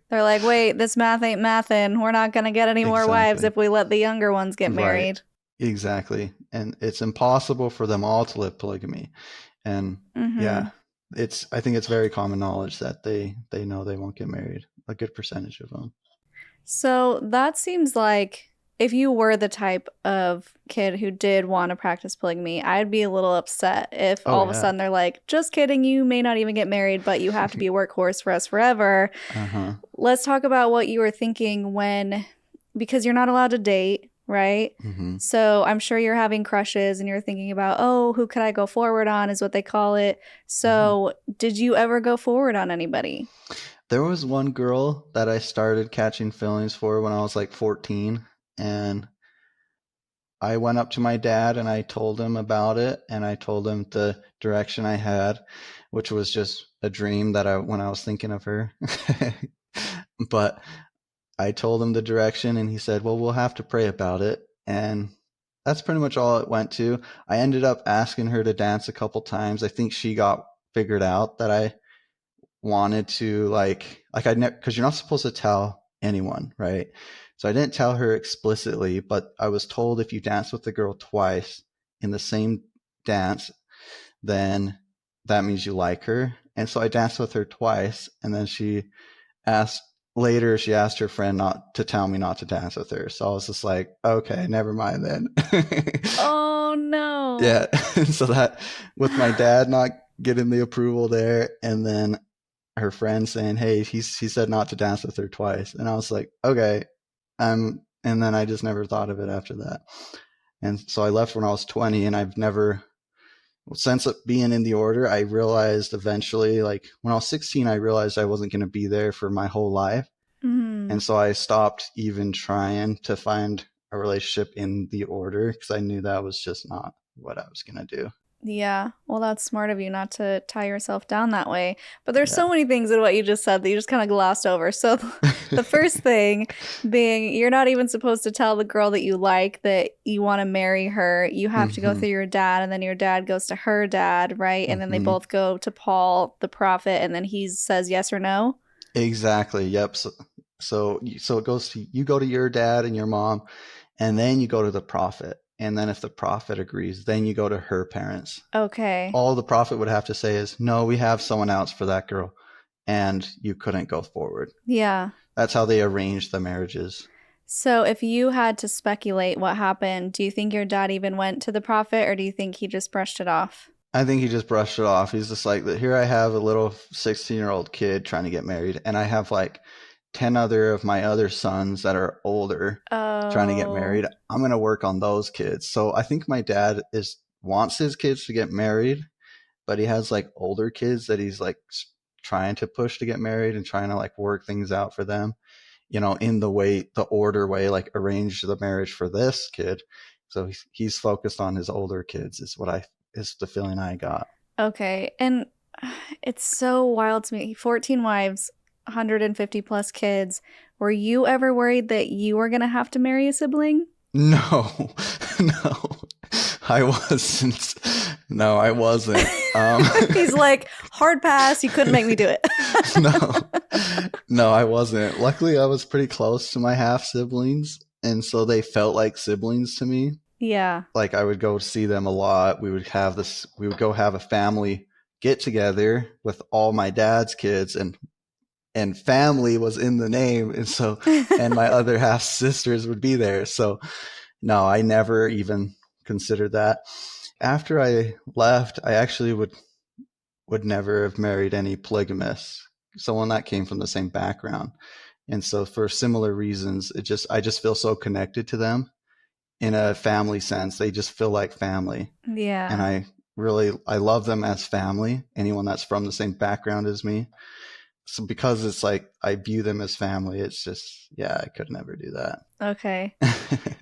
They're like, wait, this math ain't mathin'. We're not going to get any more wives if we let the younger ones get married. Exactly. And it's impossible for them all to live polygamy. And I think it's very common knowledge that they know they won't get married. A good percentage of them. So that seems like if you were the type of kid who did want to practice polygamy, I'd be a little upset if all of a sudden they're like, just kidding, you may not even get married, but you have to be a workhorse for us forever. Let's talk about what you were thinking because you're not allowed to date, right? So I'm sure you're having crushes and you're thinking about, oh, who could I go forward on is what they call it. So did you ever go forward on anybody? There was one girl that I started catching feelings for when I was 14. And I went up to my dad and I told him about it, and I told him the direction I had, which was just a dream when I was thinking of her. But I told him the direction and he said, well, we'll have to pray about it. And that's pretty much all it went to. I ended up asking her to dance a couple times. I think she got figured out that I wanted to because you're not supposed to tell anyone, right? So I didn't tell her explicitly, but I was told if you dance with the girl twice in the same dance, then that means you like her. And so I danced with her twice, and then she asked her friend not to tell me not to dance with her. So I was just like, okay, never mind then. Oh no. Yeah. So that with my dad not getting the approval there, and then her friend saying, hey, he said not to dance with her twice. And I was like, okay. And then I just never thought of it after that. And so I left when I was 20, and I've never, since being in the order, I realized eventually, when I was 16, I realized I wasn't going to be there for my whole life. And so I stopped even trying to find a relationship in the order because I knew that was just not what I was going to do. Yeah, well, that's smart of you not to tie yourself down that way. But there's so many things in what you just said that you just kind of glossed over. So the first thing being, you're not even supposed to tell the girl that you like that you want to marry her. You have to go through your dad, and then your dad goes to her dad, right? And then they both go to Paul, the prophet, and then he says yes or no? Exactly, yep. So it goes to, you go to your dad and your mom, and then you go to the prophet. And then if the prophet agrees, then you go to her parents. Okay. All the prophet would have to say is, no, we have someone else for that girl. And you couldn't go forward. Yeah. That's how they arranged the marriages. So if you had to speculate what happened, do you think your dad even went to the prophet, or do you think he just brushed it off? I think he just brushed it off. He's just like, here I have a little 16-year-old kid trying to get married. And I have 10 other of my other sons that are older trying to get married. I'm going to work on those kids. So I think my dad wants his kids to get married, but he has older kids that he's trying to push to get married and trying to work things out for them, in the order way, arrange the marriage for this kid. So he's focused on his older kids is the feeling I got. Okay. And it's so wild to me. 14 wives, 150 plus kids. Were you ever worried that you were going to have to marry a sibling? No, I wasn't. No, I wasn't. He's like, hard pass. You couldn't make me do it. No, I wasn't. Luckily, I was pretty close to my half siblings. And so they felt like siblings to me. Yeah. I would go see them a lot. We would go have a family get together with all my dad's kids, and family was in the name. And so, and my other half sisters would be there. So no, I never even considered that. After I left, I actually would never have married any polygamists, someone that came from the same background. And so for similar reasons, I just feel so connected to them in a family sense. They just feel like family. Yeah. And I love them as family, anyone that's from the same background as me. So because it's like I view them as family, it's just, yeah, I could never do that. Okay.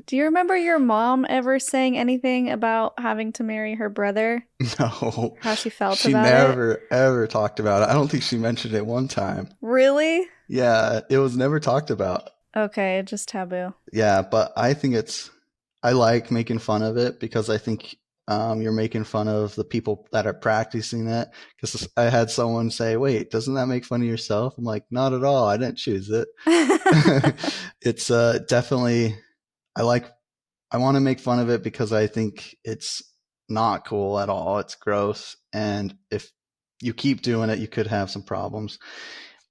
Do you remember your mom ever saying anything about having to marry her brother? No. How she felt She about it? never, ever talked about it. I don't think she mentioned it one time. Really? Yeah, it was never talked about. Okay, just taboo. Yeah, but I think I like making fun of it because I think you're making fun of the people that are practicing it. Because I had someone say, wait, doesn't that make fun of yourself? I'm like, not at all. I didn't choose it. It's definitely, I want to make fun of it because I think it's not cool at all. It's gross. And if you keep doing it, you could have some problems.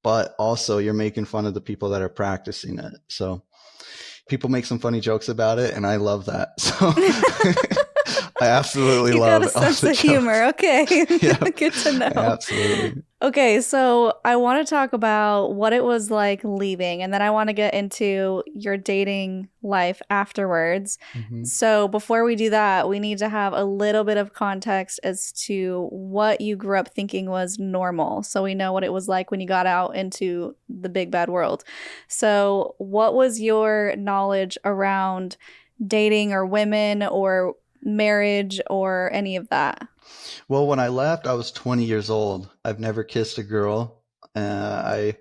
But also, you're making fun of the people that are practicing it. So people make some funny jokes about it, and I love that. So I absolutely love it. You got a sense of humor. Okay. Yep. Good to know. Absolutely. Okay, so I want to talk about what it was like leaving, and then I want to get into your dating life afterwards. Mm-hmm. So before we do that, we need to have a little bit of context as to what you grew up thinking was normal, so we know what it was like when you got out into the big bad world. So what was your knowledge around dating or women or marriage or any of that? Well, when I left, I was 20 years old. I've never kissed a girl. I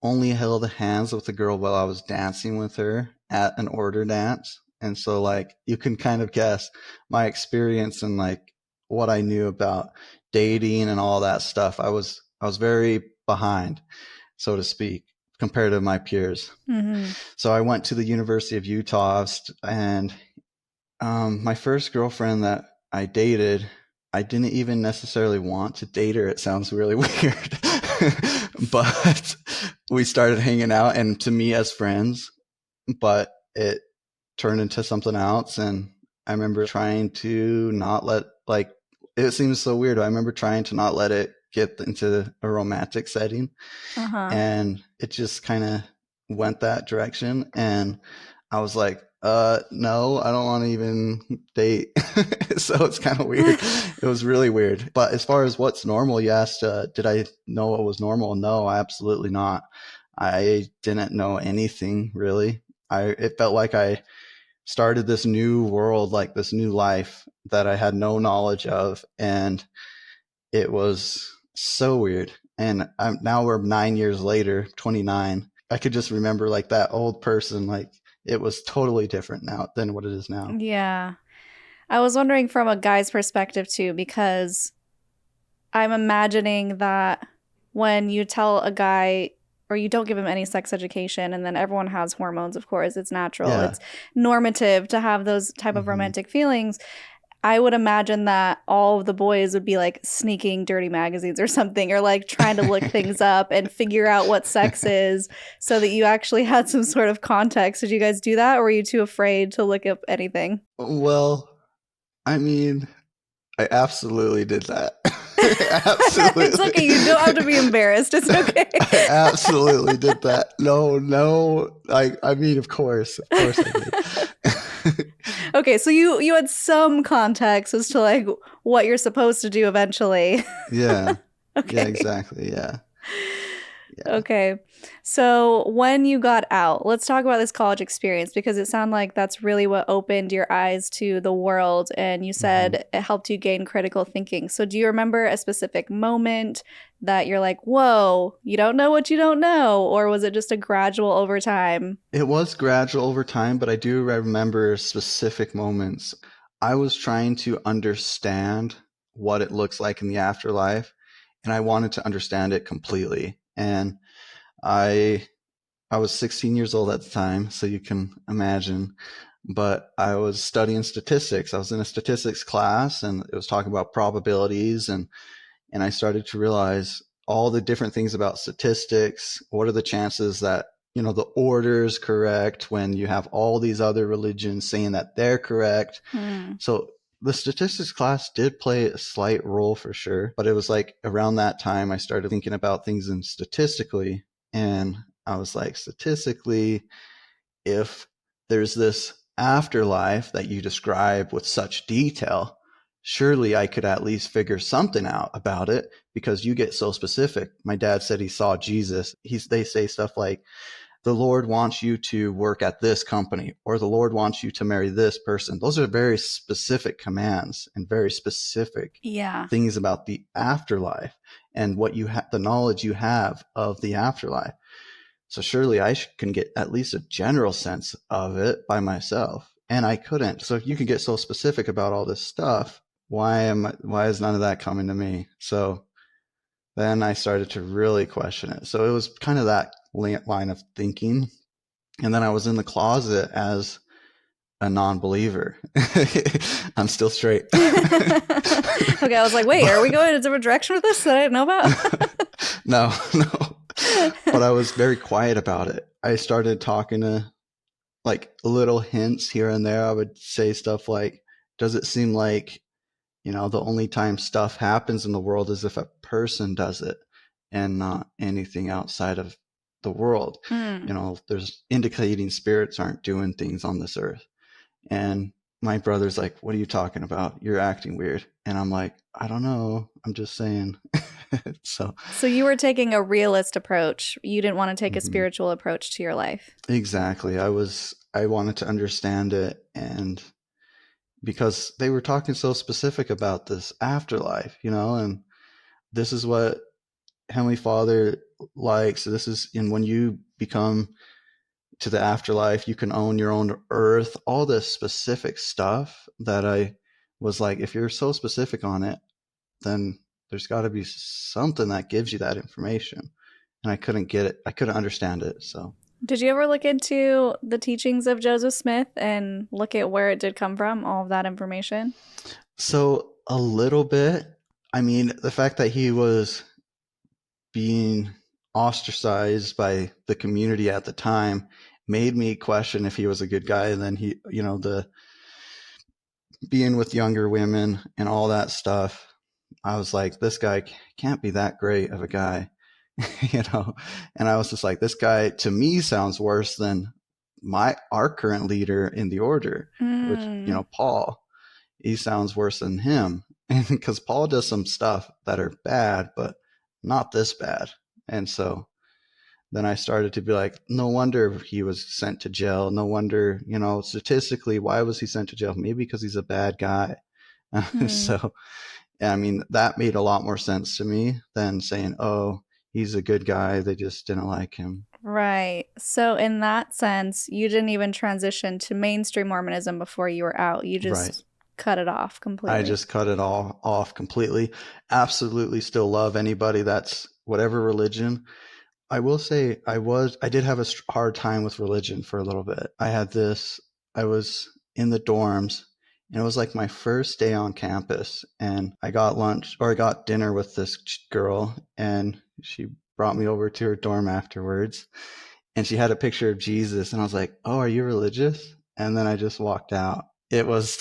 only held hands with a girl while I was dancing with her at an order dance. And so, like, you can kind of guess my experience and like what I knew about dating and all that stuff. I was very behind, so to speak, compared to my peers. Mm-hmm. So I went to the University of Utah, and my first girlfriend that I dated, I didn't even necessarily want to date her. It sounds really weird, but we started hanging out, and to me as friends, but it turned into something else. And I remember trying to not let, like, it seems so weird. I remember trying to not let it get into a romantic setting. And it just kind of went that direction. And I was like, no, I don't want to even date. So it's kind of weird. It was really weird. But as far as what's normal, you asked, did I know what was normal? No, absolutely not. I didn't know anything really. It felt like I started this new world, like this new life that I had no knowledge of. And it was so weird. And now we're 9 years later, 29. I could just remember like that old person, like it was totally different now than what it is now. Yeah. I was wondering from a guy's perspective too, because I'm imagining that when you tell a guy or you don't give him any sex education, and then everyone has hormones, of course, it's natural. Yeah. It's normative to have those type of romantic feelings. I would imagine that all of the boys would be like sneaking dirty magazines or something, or like trying to look things up and figure out what sex is so that you actually had some sort of context. Did you guys do that, or were you too afraid to look up anything? Well, I mean, I absolutely did that. Absolutely. It's okay. You don't have to be embarrassed. It's okay. I absolutely did that. No. I mean, of course I did. Okay, so you had some context as to like what you're supposed to do eventually. Yeah. Okay. Yeah, exactly. Yeah. Okay. So when you got out, let's talk about this college experience, because it sounded like that's really what opened your eyes to the world, and you said it helped you gain critical thinking. So do you remember a specific moment that you're like, whoa, you don't know what you don't know? Or was it just a gradual over time? It was gradual over time, but I do remember specific moments. I was trying to understand what it looks like in the afterlife, and I wanted to understand it completely. And I was 16 years old at the time, so you can imagine, but I was studying statistics. I was in a statistics class, and it was talking about probabilities, and And I started to realize all the different things about statistics. What are the chances that, the order is correct when you have all these other religions saying that they're correct? So the statistics class did play a slight role for sure, but it was like around that time I started thinking about things in statistically, and I was like, statistically, if there's this afterlife that you describe with such detail, surely I could at least figure something out about it, because you get so specific. My dad said he saw Jesus. They say stuff like, the Lord wants you to work at this company, or the Lord wants you to marry this person. Those are very specific commands and very specific things about the afterlife and what the knowledge you have of the afterlife. So surely I can get at least a general sense of it by myself. And I couldn't. So if you can get so specific about all this stuff, why is none of that coming to me? So then I started to really question it. So it was kind of that line of thinking. And then I was in the closet as a non-believer. I'm still straight. Okay, I was like, wait, are we going in a different direction with this that I didn't know about? No. But I was very quiet about it. I started talking to like little hints here and there. I would say stuff like, does it seem like, the only time stuff happens in the world is if a person does it and not anything outside of the world? There's indicating spirits aren't doing things on this earth. And my brother's like, what are you talking about? You're acting weird. And I'm like, I don't know. I'm just saying. So you were taking a realist approach. You didn't want to take a spiritual approach to your life. Exactly. I wanted to understand it, and because they were talking so specific about this afterlife, and this is what Heavenly Father likes. This is, and when you become to the afterlife, you can own your own earth, all this specific stuff that I was like, if you're so specific on it, then there's got to be something that gives you that information. And I couldn't get it. I couldn't understand it. So did you ever look into the teachings of Joseph Smith and look at where it did come from, all of that information? So a little bit. I mean, the fact that he was being ostracized by the community at the time made me question if he was a good guy. And then he, the being with younger women and all that stuff, I was like, this guy can't be that great of a guy, and I was just like, this guy to me sounds worse than our current leader in the order, which, Paul, he sounds worse than him. And because Paul does some stuff that are bad, but not this bad. And so then I started to be like, no wonder he was sent to jail. No wonder, statistically, why was he sent to jail? Maybe because he's a bad guy. So, I mean, that made a lot more sense to me than saying, oh, he's a good guy. They just didn't like him. Right. So in that sense, you didn't even transition to mainstream Mormonism before you were out. You just cut it off completely. I just cut it all off completely. Absolutely still love anybody that's whatever religion. I will say I did have a hard time with religion for a little bit. I was in the dorms, and it was like my first day on campus, and I got dinner with this girl, and she brought me over to her dorm afterwards, and she had a picture of Jesus, and I was like, oh, are you religious? And then I just walked out. It was,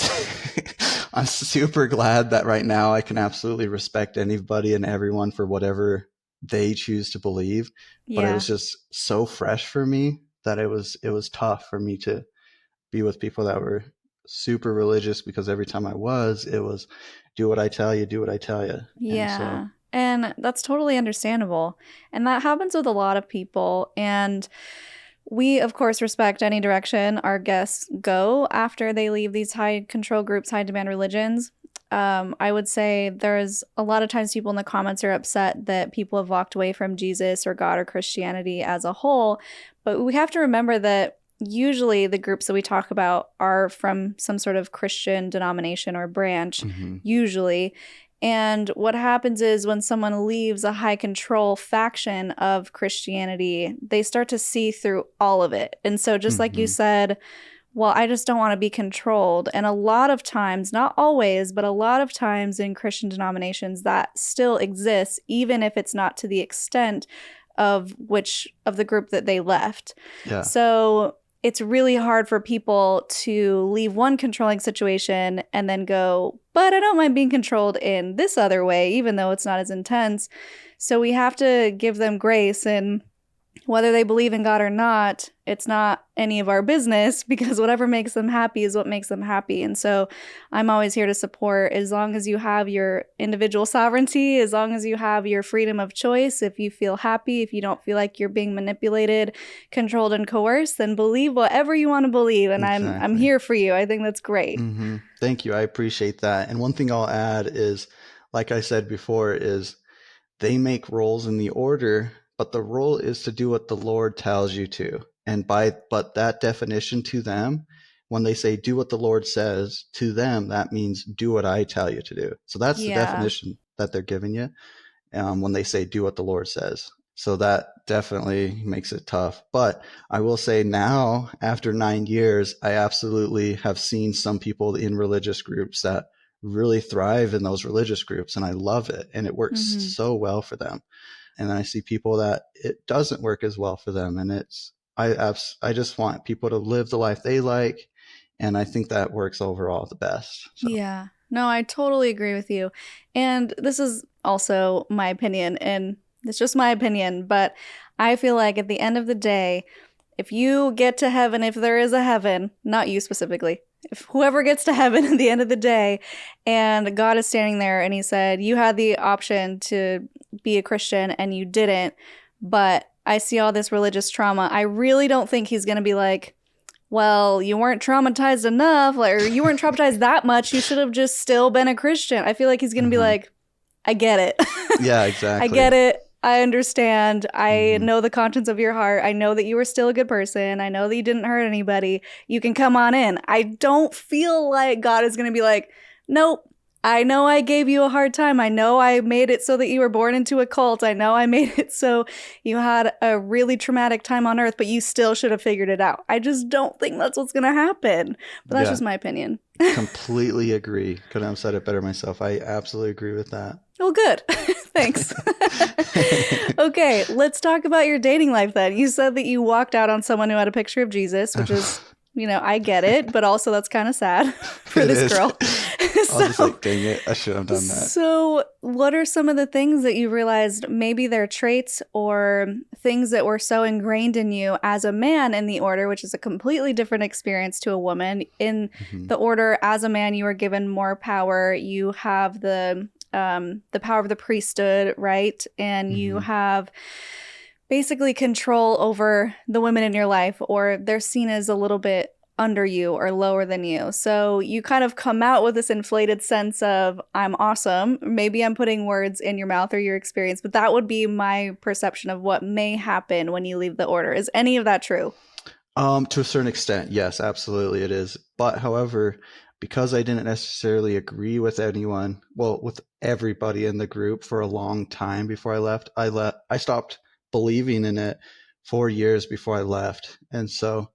I'm super glad that right now I can absolutely respect anybody and everyone for whatever they choose to believe. But it was just so fresh for me that it was tough for me to be with people that were super religious, because every time it was do what I tell you, do what I tell you. Yeah. And that's totally understandable. And that happens with a lot of people. And we, of course, respect any direction our guests go after they leave these high control groups, high demand religions. I would say there's a lot of times people in the comments are upset that people have walked away from Jesus or God or Christianity as a whole. But we have to remember that usually the groups that we talk about are from some sort of Christian denomination or branch, usually. And what happens is when someone leaves a high control faction of Christianity, they start to see through all of it. And so just like you said, well, I just don't want to be controlled. And a lot of times, not always, but a lot of times in Christian denominations, that still exists, even if it's not to the extent of the group that they left. Yeah. So it's really hard for people to leave one controlling situation and then go, but I don't mind being controlled in this other way, even though it's not as intense. So we have to give them grace, and whether they believe in God or not, it's not any of our business, because whatever makes them happy is what makes them happy. And so I'm always here to support, as long as you have your individual sovereignty, as long as you have your freedom of choice. If you feel happy, if you don't feel like you're being manipulated, controlled, and coerced, then believe whatever you want to believe. And Exactly. I'm here for you. I think that's great. Mm-hmm. Thank you. I appreciate that. And one thing I'll add is, like I said before, is they make roles in the order, but the role is to do what the Lord tells you to. And but that definition to them, when they say do what the Lord says, to them, that means do what I tell you to do. So that's the definition that they're giving you when they say do what the Lord says. So that definitely makes it tough. But I will say now, after 9 years, I absolutely have seen some people in religious groups that really thrive in those religious groups, and I love it. And it works so well for them. And then I see people that it doesn't work as well for them. And I just want people to live the life they like. And I think that works overall the best. So. Yeah. No, I totally agree with you. And this is also my opinion, and it's just my opinion, but I feel like at the end of the day, if you get to heaven, if there is a heaven, not you specifically, if whoever gets to heaven at the end of the day, and God is standing there and he said, you had the option to be a Christian and you didn't, but I see all this religious trauma, I really don't think he's going to be like, well, you weren't traumatized enough, or you weren't traumatized that much, you should have just still been a Christian. I feel like he's going to be like, I get it. Yeah, exactly. I get it. I understand. I know the contents of your heart. I know that you were still a good person. I know that you didn't hurt anybody. You can come on in. I don't feel like God is going to be like, nope. I know I gave you a hard time. I know I made it so that you were born into a cult. I know I made it so you had a really traumatic time on earth, but you still should have figured it out. I just don't think that's what's going to happen. But that's just my opinion. Completely agree. Couldn't have said it better myself. I absolutely agree with that. Oh, good. Thanks. Okay, let's talk about your dating life then. You said that you walked out on someone who had a picture of Jesus, which is, I get it, but also that's kind of sad for this girl. I was just like, dang it, I should have done that. So what are some of the things that you realized maybe they're traits or things that were so ingrained in you as a man in the order, which is a completely different experience to a woman? In the order, as a man, you are given more power. You have the power of the priesthood, right? And you have basically control over the women in your life, or they're seen as a little bit under you or lower than you. So you kind of come out with this inflated sense of, I'm awesome. Maybe I'm putting words in your mouth or your experience, but that would be my perception of what may happen when you leave the order. Is any of that true? To a certain extent, yes, absolutely it is. But however, because I didn't necessarily agree with anyone, with everybody in the group for a long time before I left, I stopped believing in it 4 years before I left. And so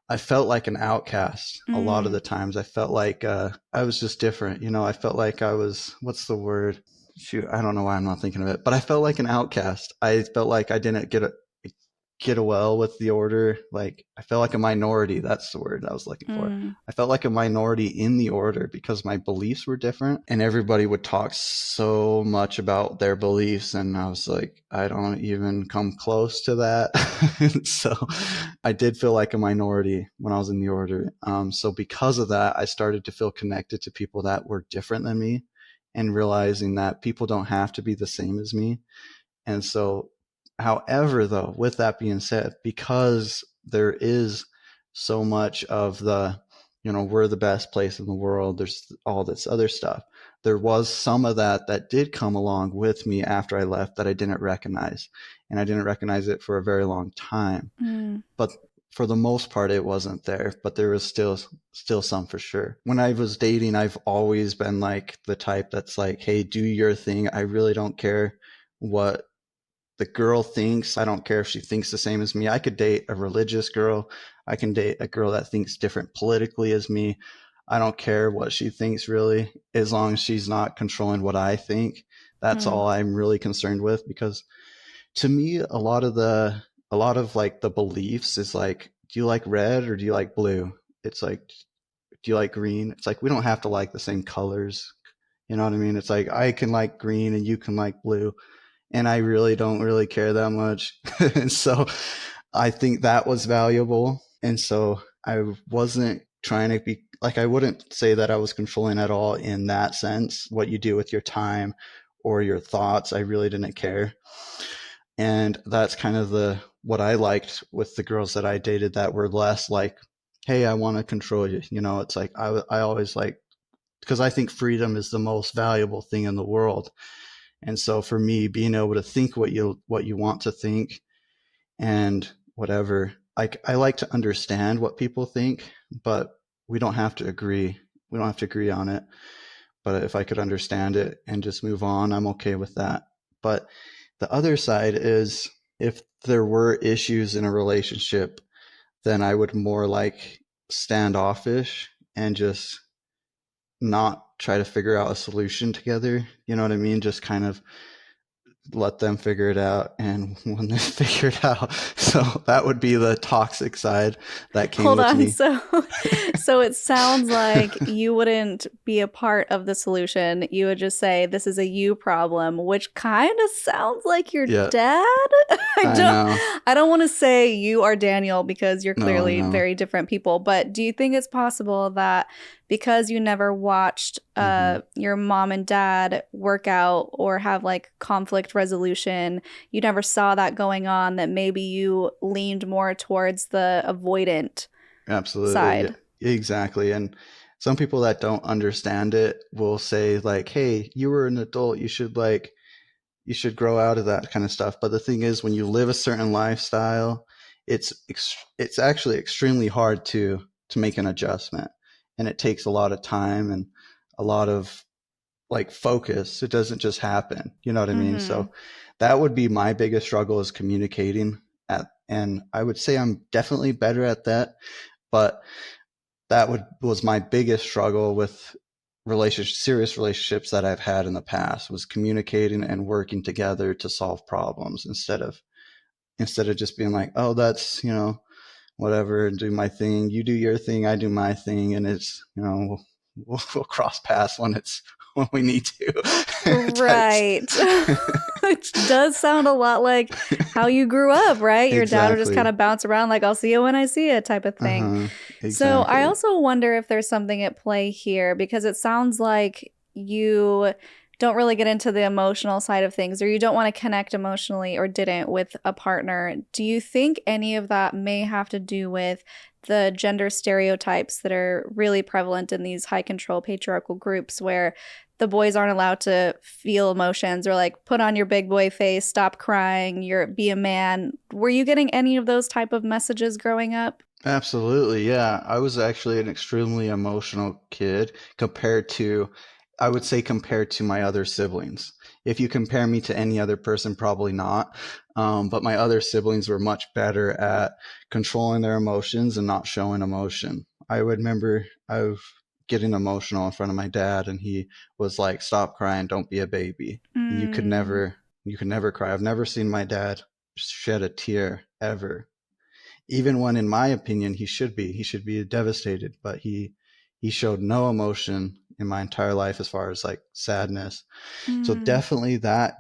I felt like an outcast a lot of the times. I felt like I was just different. I felt like I was, what's the word? Shoot, I don't know why I'm not thinking of it, but I felt like an outcast. I felt like I didn't get well with the order. Like I felt like a minority. That's the word I was looking for. I felt like a minority in the order because my beliefs were different, and everybody would talk so much about their beliefs, and I was like, I don't even come close to that. So I did feel like a minority when I was in the order. So because of that, I started to feel connected to people that were different than me, and realizing that people don't have to be the same as me. And so however, though, with that being said, because there is so much of the, we're the best place in the world, there's all this other stuff. There was some of that did come along with me after I left that I didn't recognize. And I didn't recognize it for a very long time. But for the most part, it wasn't there. But there was still some for sure. When I was dating, I've always been like the type that's like, hey, do your thing. I really don't care what the girl thinks. I don't care if she thinks the same as me. I could date a religious girl. I can date a girl that thinks different politically as me. I don't care what she thinks really, as long as she's not controlling what I think. That's Hmm. all I'm really concerned with, because to me, a lot of like the beliefs is like, do you like red or do you like blue? It's like, do you like green? It's like, we don't have to like the same colors. You know what I mean? It's like, I can like green and you can like blue, and I really don't really care that much. And so I think that was valuable. And so I wasn't trying to be like, I wouldn't say that I was controlling at all in that sense. What you do with your time or your thoughts, I really didn't care. And that's kind of what I liked with the girls that I dated, that were less like, hey, I want to control you. It's like, I always like, because I think freedom is the most valuable thing in the world. And so for me, being able to think what you want to think, and whatever, like, I like to understand what people think, but we don't have to agree. We don't have to agree on it. But if I could understand it and just move on, I'm okay with that. But the other side is, if there were issues in a relationship, then I would more like standoffish and just not try to figure out a solution together. You know what I mean? Just kind of let them figure it out. And when they figure it out, so that would be the toxic side that came Hold with on. me. So it sounds like you wouldn't be a part of the solution. You would just say this is a you problem, which kind of sounds like your Yeah, dad. I I don't know. I don't want to say you are Daniel because you're No, clearly no. very different people, but do you think it's possible that because you never watched Hmm. your mom and dad work out or have like conflict resolution, you never saw that going on, that maybe you leaned more towards the avoidant Absolutely. Yeah, side? exactly. And some people that don't understand it will say like, "Hey, you were an adult. You should grow out of that kind of stuff." But the thing is, when you live a certain lifestyle, it's actually extremely hard to make an adjustment, and it takes a lot of time and a lot of like focus. It doesn't just happen. You know what I mean? Mm-hmm. So that would be my biggest struggle, is communicating and I would say I'm definitely better at that, but that was my biggest struggle with serious relationships that I've had in the past, was communicating and working together to solve problems, instead of just being like, oh, that's, whatever, do my thing, you do your thing, I do my thing, and it's, we'll cross paths when we need to. Types. Right. Which does sound a lot like how you grew up, right? Your dad would just kind Exactly. of bounce around like, I'll see you when I see you type of thing. Uh-huh. So I Exactly. also wonder if there's something at play here, because it sounds like you don't really get into the emotional side of things, or you don't want to connect emotionally, or didn't, with a partner. Do you think any of that may have to do with the gender stereotypes that are really prevalent in these high control patriarchal groups, where the boys aren't allowed to feel emotions, or like, put on your big boy face, stop crying, be a man? Were you getting any of those type of messages growing up? Absolutely, yeah. I was actually an extremely emotional kid, I would say, compared to my other siblings. If you compare me to any other person, probably not. But my other siblings were much better at controlling their emotions and not showing emotion. I would remember I was getting emotional in front of my dad, and he was like, "Stop crying, don't be a baby." And Mm, you could never cry. I've never seen my dad shed a tear ever, even when in my opinion he should be devastated, but he showed no emotion in my entire life as far as like sadness. So mm,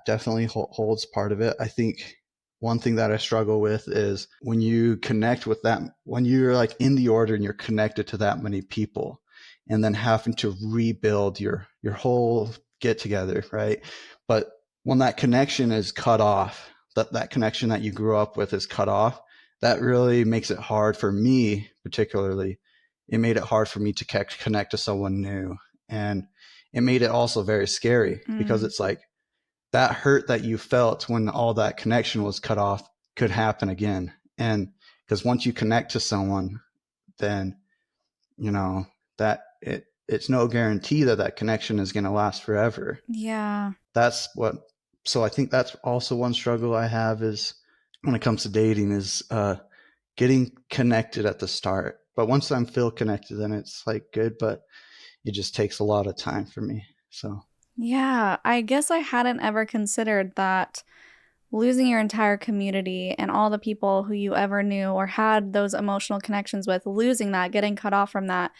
definitely holds part of it. I think one thing that I struggle with is when you connect with that, when you're like in the order and you're connected to that many people, and then having to rebuild your whole get together, right? But when that connection is cut off, that connection that you grew up with is cut off, that really makes it hard for me. Particularly, it made it hard for me to connect to someone new. And it made it also very scary, because mm. it's like, that hurt that you felt when all that connection was cut off could happen again. And because once you connect to someone, then you know that it's no guarantee that that connection is going to last forever. Yeah. That's what So I think that's also one struggle I have is when it comes to dating is getting connected at the start. But once I'm feel connected, then it's like good, but it just takes a lot of time for me. So Yeah, I guess I hadn't ever considered that losing your entire community and all the people who you ever knew or had those emotional connections with, losing that, getting cut off from that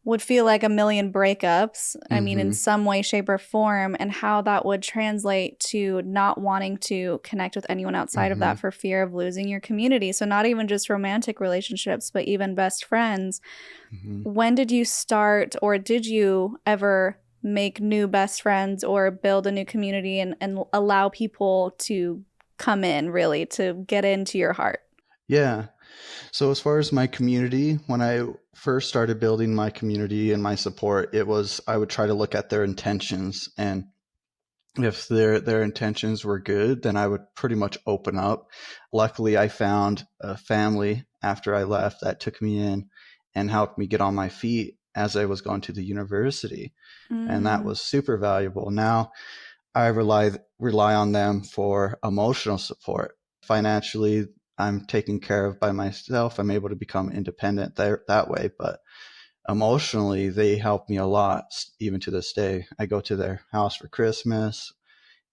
would feel like a million breakups. I mean, in mm-hmm, some way, shape, or form, and how that would translate to not wanting to connect with anyone outside of mm-hmm, that for fear of losing your community. So, not even just romantic relationships, but even best friends. mm-hmm. When did you start, or did you ever make new best friends or build a new community and allow people to come in, really, to get into your heart? Yeah. So as far as my community, when I first started building my community and my support, it was I would try to look at their intentions, and if their intentions were good, then I would pretty much open up. Luckily, I found a family after I left that took me in and helped me get on my feet as I was going to the university, and that Mm, was super valuable. Now I rely on them for emotional support. Financially, I'm taken care of by myself. I'm able to become independent that way, but emotionally, they help me a lot, even to this day. I go to their house for Christmas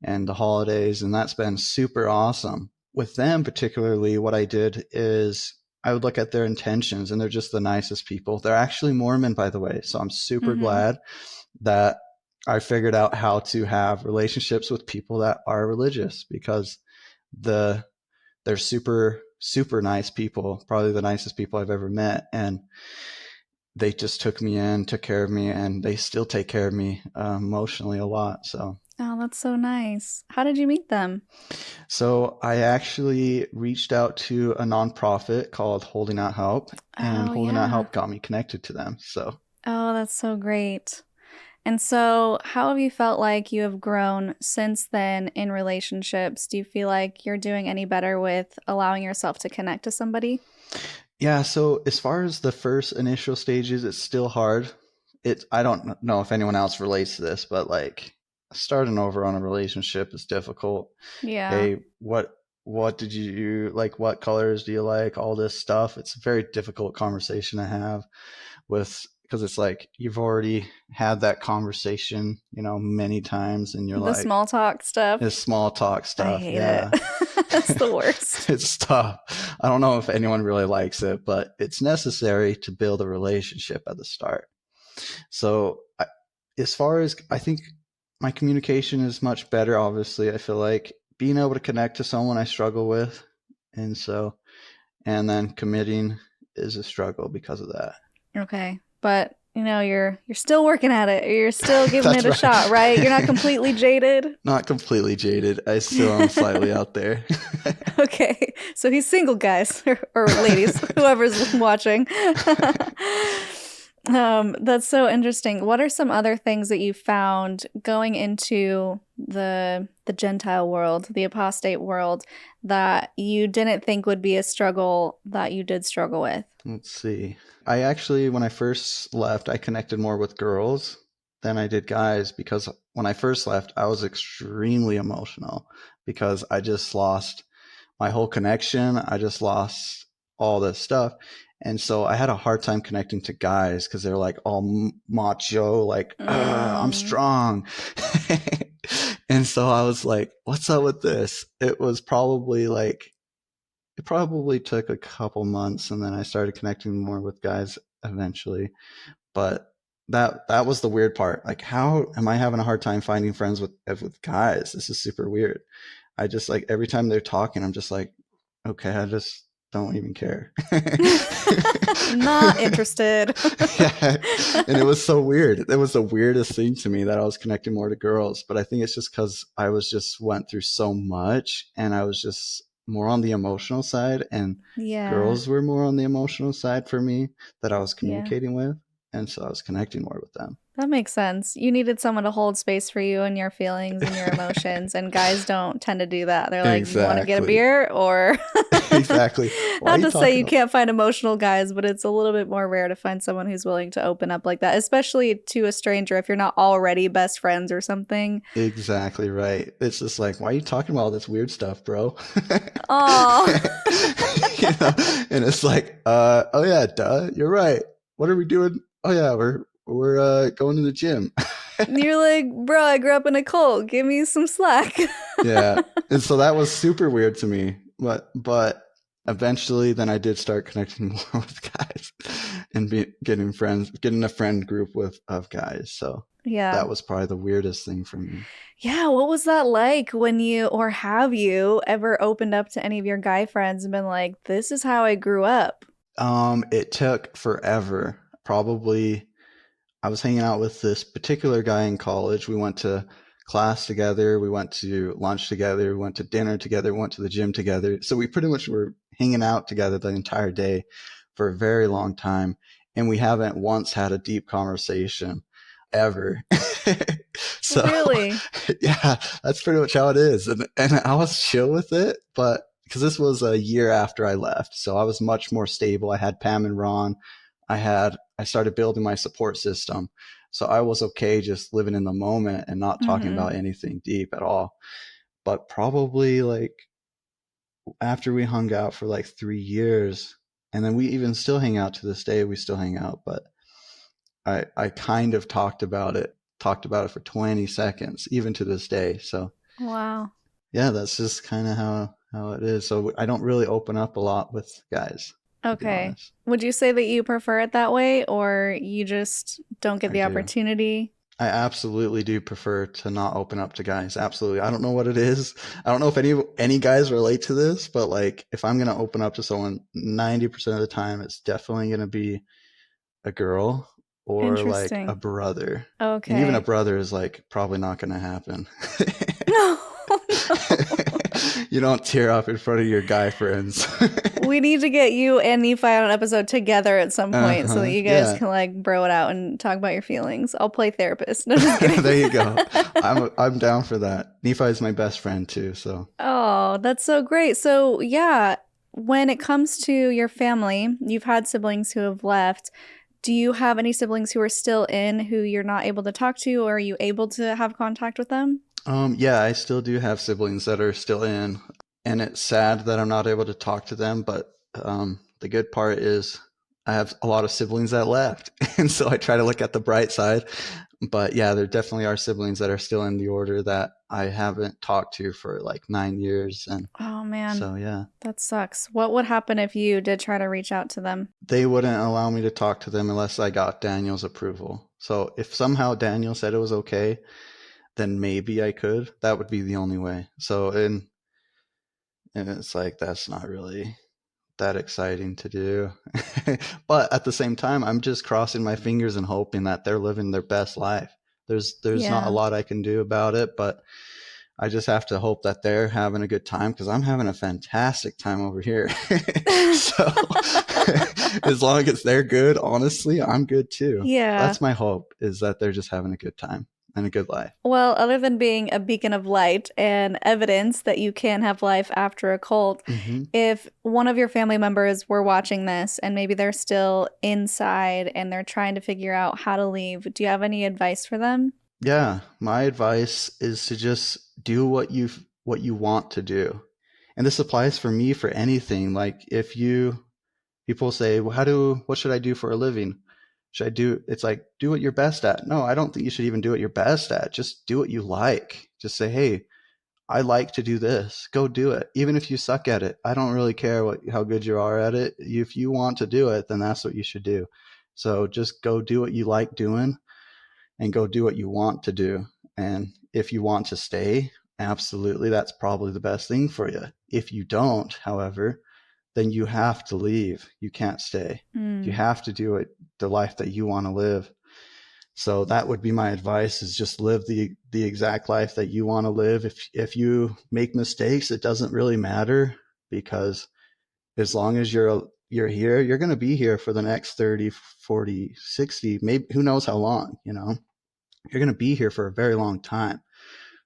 and the holidays, and that's been super awesome. With them, particularly, what I did is I would look at their intentions, and they're just the nicest people. They're actually Mormon, by the way, so I'm super mm-hmm. glad that I figured out how to have relationships with people that are religious because the they're super nice people, probably the nicest people I've ever met, and they just took me in, took care of me, and they still take care of me emotionally a lot. Oh, that's so nice. How did you meet them? So I actually reached out to a nonprofit called Holding Out Help, and Oh, Holding Out yeah. Help got me connected to them. So Oh, that's so great. And so, how have you felt like you have grown since then in relationships? Do you feel like you're doing any better with allowing yourself to connect to somebody? yeah, so as far as the first initial stages, it's still hard. I don't know if anyone else relates to this, but like starting over on a relationship is difficult. Yeah. Hey, what did you like? What colors do you like? All this stuff. It's a very difficult conversation to have with because it's like you've already had that conversation, many times, and you're The like, small talk stuff. it's small talk I stuff. hate it. Yeah. It's the worst. It's tough. I don't know if anyone really likes it, but it's necessary to build a relationship at the start. So, as far as I think my communication is much better, obviously, I feel like being able to connect to someone I struggle with. And so, and then committing is a struggle because of that. Okay. But, you're still working at it. You're still giving That's it a shot, right? You're not right. completely jaded. Not completely jaded. I still am slightly out there. Okay. So he's single, guys, or ladies, whoever's watching. That's so interesting. What are some other things that you found going into the Gentile world, the apostate world, that you didn't think would be a struggle that you did struggle with? Let's see. I actually, when I first left, I connected more with girls than I did guys because when I first left, I was extremely emotional because I just lost my whole connection. I just lost all this stuff. And so I had a hard time connecting to guys because they're like all macho, like, I'm Mm, strong. And so I was like, what's up with this? It probably took a couple months and then I started connecting more with guys eventually. But that was the weird part. Like, how am I having a hard time finding friends with guys? This is super weird. I just like every time they're talking, I'm just like, okay, I just don't even care. not interested. Yeah. And it was so weird. It was the weirdest thing to me that I was connecting more to girls. But I think it's just because I was just went through so much and I was just more on the emotional side and Yeah. girls were more on the emotional side for me that I was Yeah. communicating with. And so I was connecting more with them. That makes sense. You needed someone to hold space for you and your feelings and your emotions, and guys don't tend to do that. They're like, "You want to get a Exactly. beer?" Or Exactly. Why are not you to say talking you about? can't find emotional guys, but it's a little bit more rare to find someone who's willing to open up like that, especially to a stranger if you're not already best friends or something. Exactly right. It's just like, why are you talking about all this weird stuff, bro? Oh, And it's like, oh yeah, duh, you're right. What are we doing? Oh yeah, we're going to the gym. you're like, bro, I grew up in a cult. Give me some slack. Yeah. And so that was super weird to me. But eventually then I did start connecting more with guys and getting a friend group of guys. So Yeah. that was probably the weirdest thing for me. Yeah, what was that like when you, or have you ever opened up to any of your guy friends and been like, this is how I grew up? It took forever. Probably I was hanging out with this particular guy in college. We went to class together, we went to lunch together, we went to dinner together, we went to the gym together. So we pretty much were hanging out together the entire day for a very long time. And we haven't once had a deep conversation ever. So Really? yeah, that's pretty much how it is. And I was chill with it, but because this was a year after I left, so I was much more stable. I had Pam and Ron. I started building my support system. So I was okay just living in the moment and not talking Mm-hmm. about anything deep at all. But probably like after we hung out for like 3 years, and then we even still hang out to this day, we still hang out, but I kind of talked about it for 20 seconds, even to this day. So Wow. yeah, that's just kind of how it is. So I don't really open up a lot with guys, to be Okay. honest. Would you say that you prefer it that way or you just don't get I the do. opportunity? I absolutely do prefer to not open up to guys. Absolutely. I don't know what it is. I don't know if any guys relate to this, but like if I'm gonna open up to someone, 90% of the time it's definitely gonna be a girl or like a Interesting. brother. And even a Okay. brother is like probably not gonna happen. No, no. You don't tear up in front of your guy friends. We need to get you and Nephi on an episode together at some point so that Uh-huh. you guys Yeah. can like bro it out and talk about your feelings. I'll play therapist. No, just kidding. There you go. I'm down for that. Nephi is my best friend too, so Oh, that's so great. So, yeah, when it comes to your family, you've had siblings who have left. Do you have any siblings who are still in who you're not able to talk to, or are you able to have contact with them? yeah, I still do have siblings that are still in, and it's sad that I'm not able to talk to them, but the good part is I have a lot of siblings that left, and so I try to look at the bright side. But yeah, there definitely are siblings that are still in the order that I haven't talked to for like 9 years, and Oh man, so yeah, that sucks. What would happen if you did try to reach out to them? they wouldn't allow me to talk to them unless I got Daniel's approval. So if somehow Daniel said it was okay, then maybe I could. That would be the only way. So and it's like that's not really that exciting to do. But at the same time, I'm just crossing my fingers and hoping that they're living their best life. There's not a Yeah. lot I can do about it, but I just have to hope that they're having a good time because I'm having a fantastic time over here. So as long as they're good, honestly, I'm good too. Yeah. That's my hope is that they're just having a good time and a good life. Well, other than being a beacon of light and evidence that you can have life after a cult, Hmm. if one of your family members were watching this and maybe they're still inside and they're trying to figure out how to leave, do you have any advice for them? Yeah, my advice is to just do what you want to do. And this applies for me for anything. Like if you people say, "Well, what should I do for a living?" Should I do it's like do what you're best at. No, I don't think you should even do what you're best at. Just do what you like. Just say, "Hey, I like to do this. Go do it. Even if you suck at it. I don't really care how good you are at it. If you want to do it, then that's what you should do." So just go do what you like doing and go do what you want to do. And if you want to stay, absolutely, that's probably the best thing for you. If you don't, however, then you have to leave. You can't stay. You Mm, have to do it the life that you want to live. So that would be my advice is just live the exact life that you want to live. If you make mistakes, it doesn't really matter because as long as you're here, you're going to be here for the next 30, 40, 60, maybe who knows how long, you know, you're going to be here for a very long time.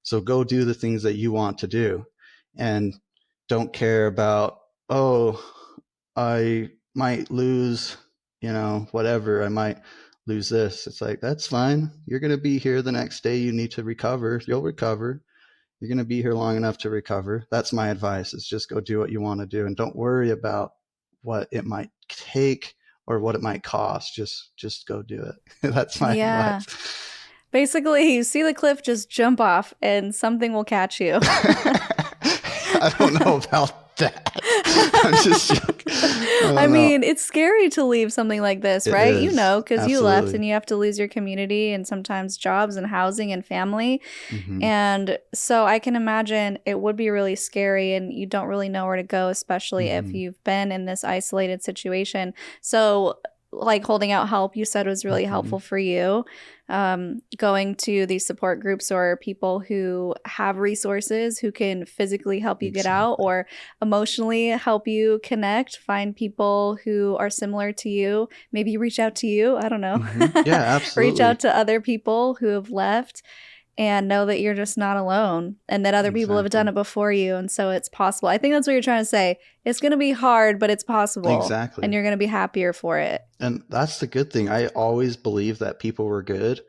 So go do the things that you want to do, and don't care about, oh, I might lose, you know, whatever. I might lose this. It's like, that's fine. You're going to be here the next day. You need to recover. You'll recover. You're going to be here long enough to recover. That's my advice, is just go do what you want to do, and don't worry about what it might take or what it might cost. Just go do it. That's my advice. Basically, you see the cliff, just jump off and something will catch you. I don't know about that. I'm just joking. I mean, it's scary to leave something like this, right? You know, because you left and you have to lose your community and sometimes jobs and housing and family. Mm-hmm. And so I can imagine it would be really scary, and you don't really know where to go, especially if you've been in this isolated situation. So like holding out help, you said, was really helpful for you. Going to these support groups or people who have resources who can physically help you get out or emotionally help you connect, find people who are similar to you, maybe reach out to you. I don't know. Yeah, absolutely. Reach out to other people who have left, and know that you're just not alone, and that other people have done it before you. And so it's possible. I think that's what you're trying to say. It's going to be hard, but it's possible. Exactly. And you're going to be happier for it. And that's the good thing. I always believed that people were good.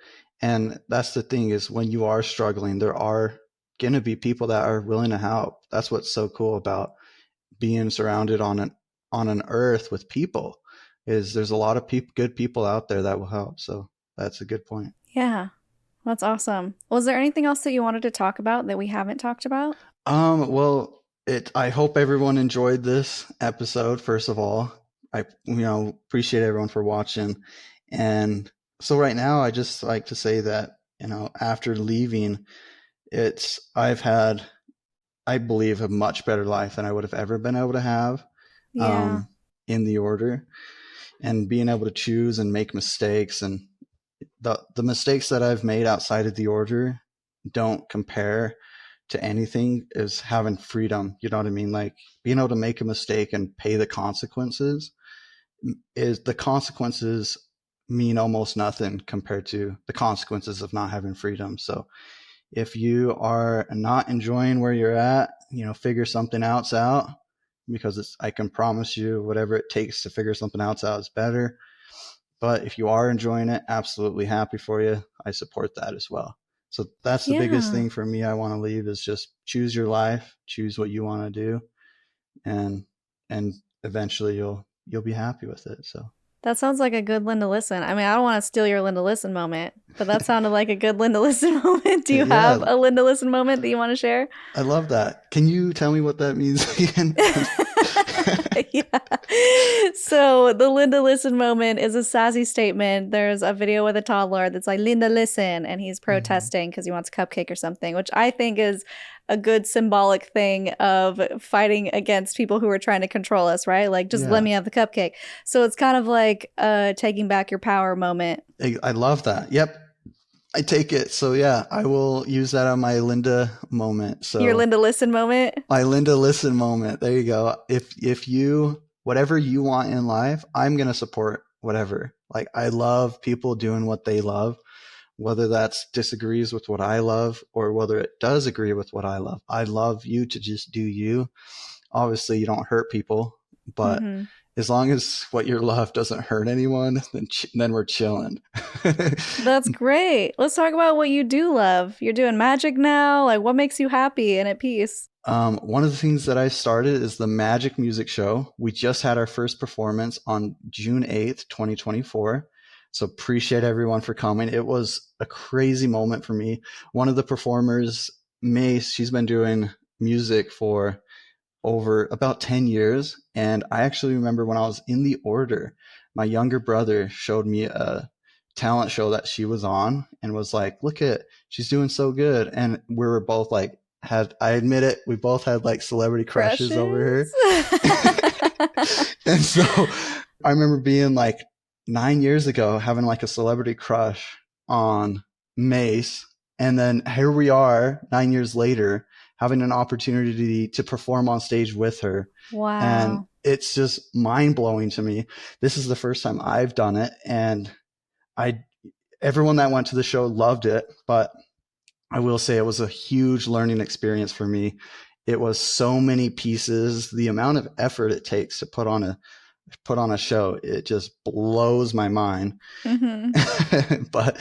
And that's the thing, is when you are struggling, there are going to be people that are willing to help. That's what's so cool about being surrounded on an earth with people, is there's a lot of good people out there that will help. So that's a good point. Yeah. That's awesome. Was there anything else that you wanted to talk about that we haven't talked about? Well, I hope everyone enjoyed this episode. First of all, I appreciate everyone for watching. And so right now, I just like to say that, after leaving, I've had, I believe, a much better life than I would have ever been able to have in the order, and being able to choose and make mistakes, and the mistakes that I've made outside of the order don't compare to anything is having freedom. You know what I mean? Like, being able to make a mistake and pay the consequences, the consequences mean almost nothing compared to the consequences of not having freedom. So if you are not enjoying where you're at, figure something else out, because I can promise you whatever it takes to figure something else out is better. But if you are enjoying it, absolutely happy for you. I support that as well. So that's the biggest thing for me I want to leave, is just choose your life, choose what you want to do, and eventually you'll be happy with it. So that sounds like a good Linda Listen. I mean, I don't want to steal your Linda Listen moment, but that sounded like a good Linda Listen moment. Do you have a Linda Listen moment that you want to share? I love that. Can you tell me what that means again? So the Linda Listen moment is a sassy statement. There's a video with a toddler that's like, Linda Listen, and he's protesting because he wants a cupcake or something, which I think is a good symbolic thing of fighting against people who are trying to control us, right? Like, just let me have the cupcake. So it's kind of like a taking back your power moment. I love that. Yep. I take it. So yeah, I will use that on my Linda moment. So your Linda Listen moment? My Linda Listen moment. There you go. If you, whatever you want in life, I'm going to support whatever. Like, I love people doing what they love, whether that's disagrees with what I love or whether it does agree with what I love. I love you to just do you. Obviously, you don't hurt people, but as long as what you love doesn't hurt anyone, then we're chilling. That's great. Let's talk about what you do love. You're doing magic now. Like, what makes you happy and at peace? One of the things that I started is the Magic Music Show. We just had our first performance on June 8th, 2024. So appreciate everyone for coming. It was a crazy moment for me. One of the performers, Mace, she's been doing music for over about 10 years. And I actually remember when I was in the order, my younger brother showed me a talent show that she was on and was like, look she's doing so good. And we were both like, I admit it, we both had like celebrity crushes over her. And so I remember being like 9 years ago, having like a celebrity crush on Mace. And then here we are 9 years later, having an opportunity to perform on stage with her. Wow. And it's just mind-blowing to me. This is the first time I've done it, and everyone that went to the show loved it, but I will say it was a huge learning experience for me. It was so many pieces. The amount of effort it takes to put on a show, it just blows my mind. But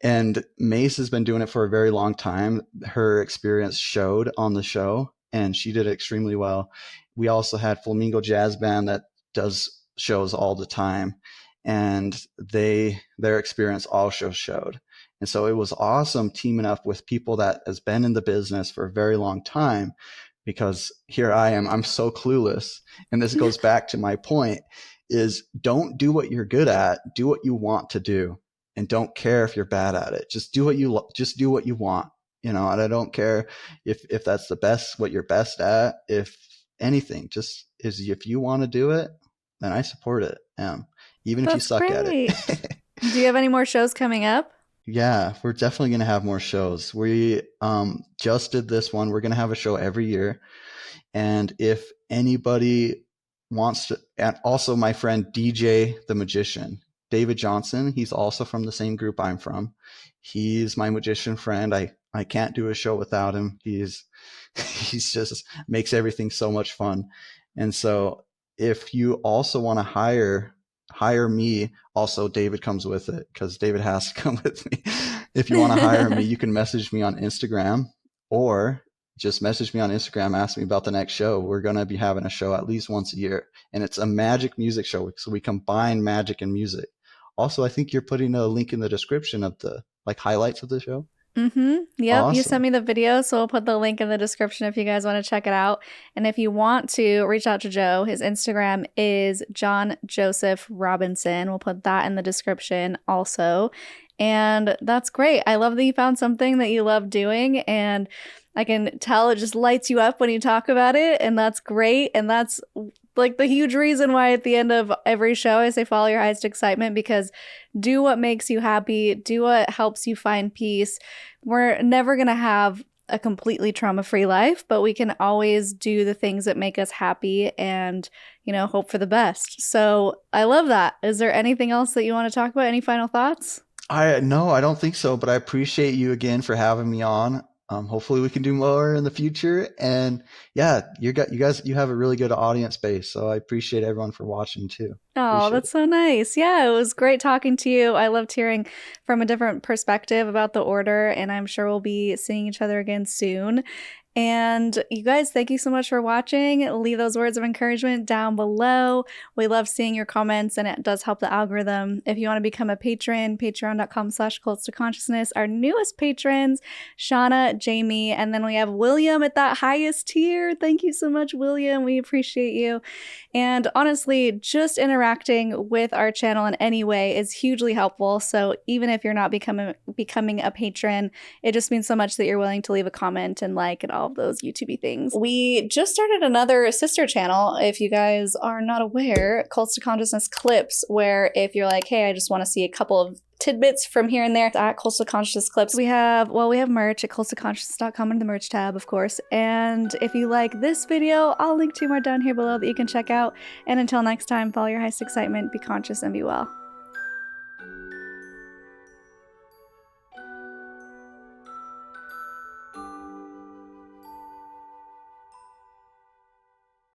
and Mace has been doing it for a very long time. Her experience showed on the show, and she did extremely well. We also had Flamingo Jazz Band that does shows all the time, and their experience also showed. And so it was awesome teaming up with people that has been in the business for a very long time, because here I am, I'm so clueless. And this goes back to my point, is don't do what you're good at, do what you want to do, and don't care if you're bad at it. Just do what you want, and I don't care if that's the best, what you're best at, if anything, just if you want to do it, then I support it. Even if you suck at it. Do you have any more shows coming up? Yeah, we're definitely going to have more shows. We just did this one. We're going to have a show every year. And if anybody wants to, and also my friend DJ the Magician, David Johnson, he's also from the same group I'm from. He's my magician friend. I can't do a show without him. He's just makes everything so much fun. And so if you also want to hire me, also David comes with it, because David has to come with me. If you want to hire me, you can message me on Instagram, or just message me on Instagram, ask me about the next show. We're going to be having a show at least once a year, and it's a magic music show. So we combine magic and music. Also, I think you're putting a link in the description of the highlights of the show. Yep. Awesome. You sent me the video, so we'll put the link in the description if you guys want to check it out. And if you want to reach out to Joe, his Instagram is John Joseph Robinson. We'll put that in the description also. And that's great. I love that you found something that you love doing, and I can tell it just lights you up when you talk about it, and that's great. And that's the huge reason why at the end of every show I say follow your highest excitement, because do what makes you happy, do what helps you find peace. We're never going to have a completely trauma-free life, but we can always do the things that make us happy and, hope for the best. So I love that. Is there anything else that you want to talk about? Any final thoughts? No, I don't think so, but I appreciate you again for having me on. Hopefully we can do more in the future. And yeah, you have a really good audience base. So I appreciate everyone for watching too. Oh, that's so nice. Yeah, it was great talking to you. I loved hearing from a different perspective about the order, and I'm sure we'll be seeing each other again soon. And you guys, thank you so much for watching. Leave those words of encouragement down below. We love seeing your comments, and it does help the algorithm. If you want to become a patron, patreon.com/cults2consciousness. Our newest patrons, Shauna, Jamie, and then we have William at that highest tier. Thank you so much, William. We appreciate you. And honestly, just interacting with our channel in any way is hugely helpful. So even if you're not becoming a patron, it just means so much that you're willing to leave a comment and and all of those YouTube-y things. We just started another sister channel, if you guys are not aware, Cults to Consciousness Clips, where if you're like, hey, I just want to see a couple of tidbits from here and there, at Cults to Consciousness Clips. We have merch at cults2consciousness.com under the merch tab, of course. And if you like this video, I'll link 2 more down here below that you can check out. And until next time, follow your highest excitement, be conscious, and be well.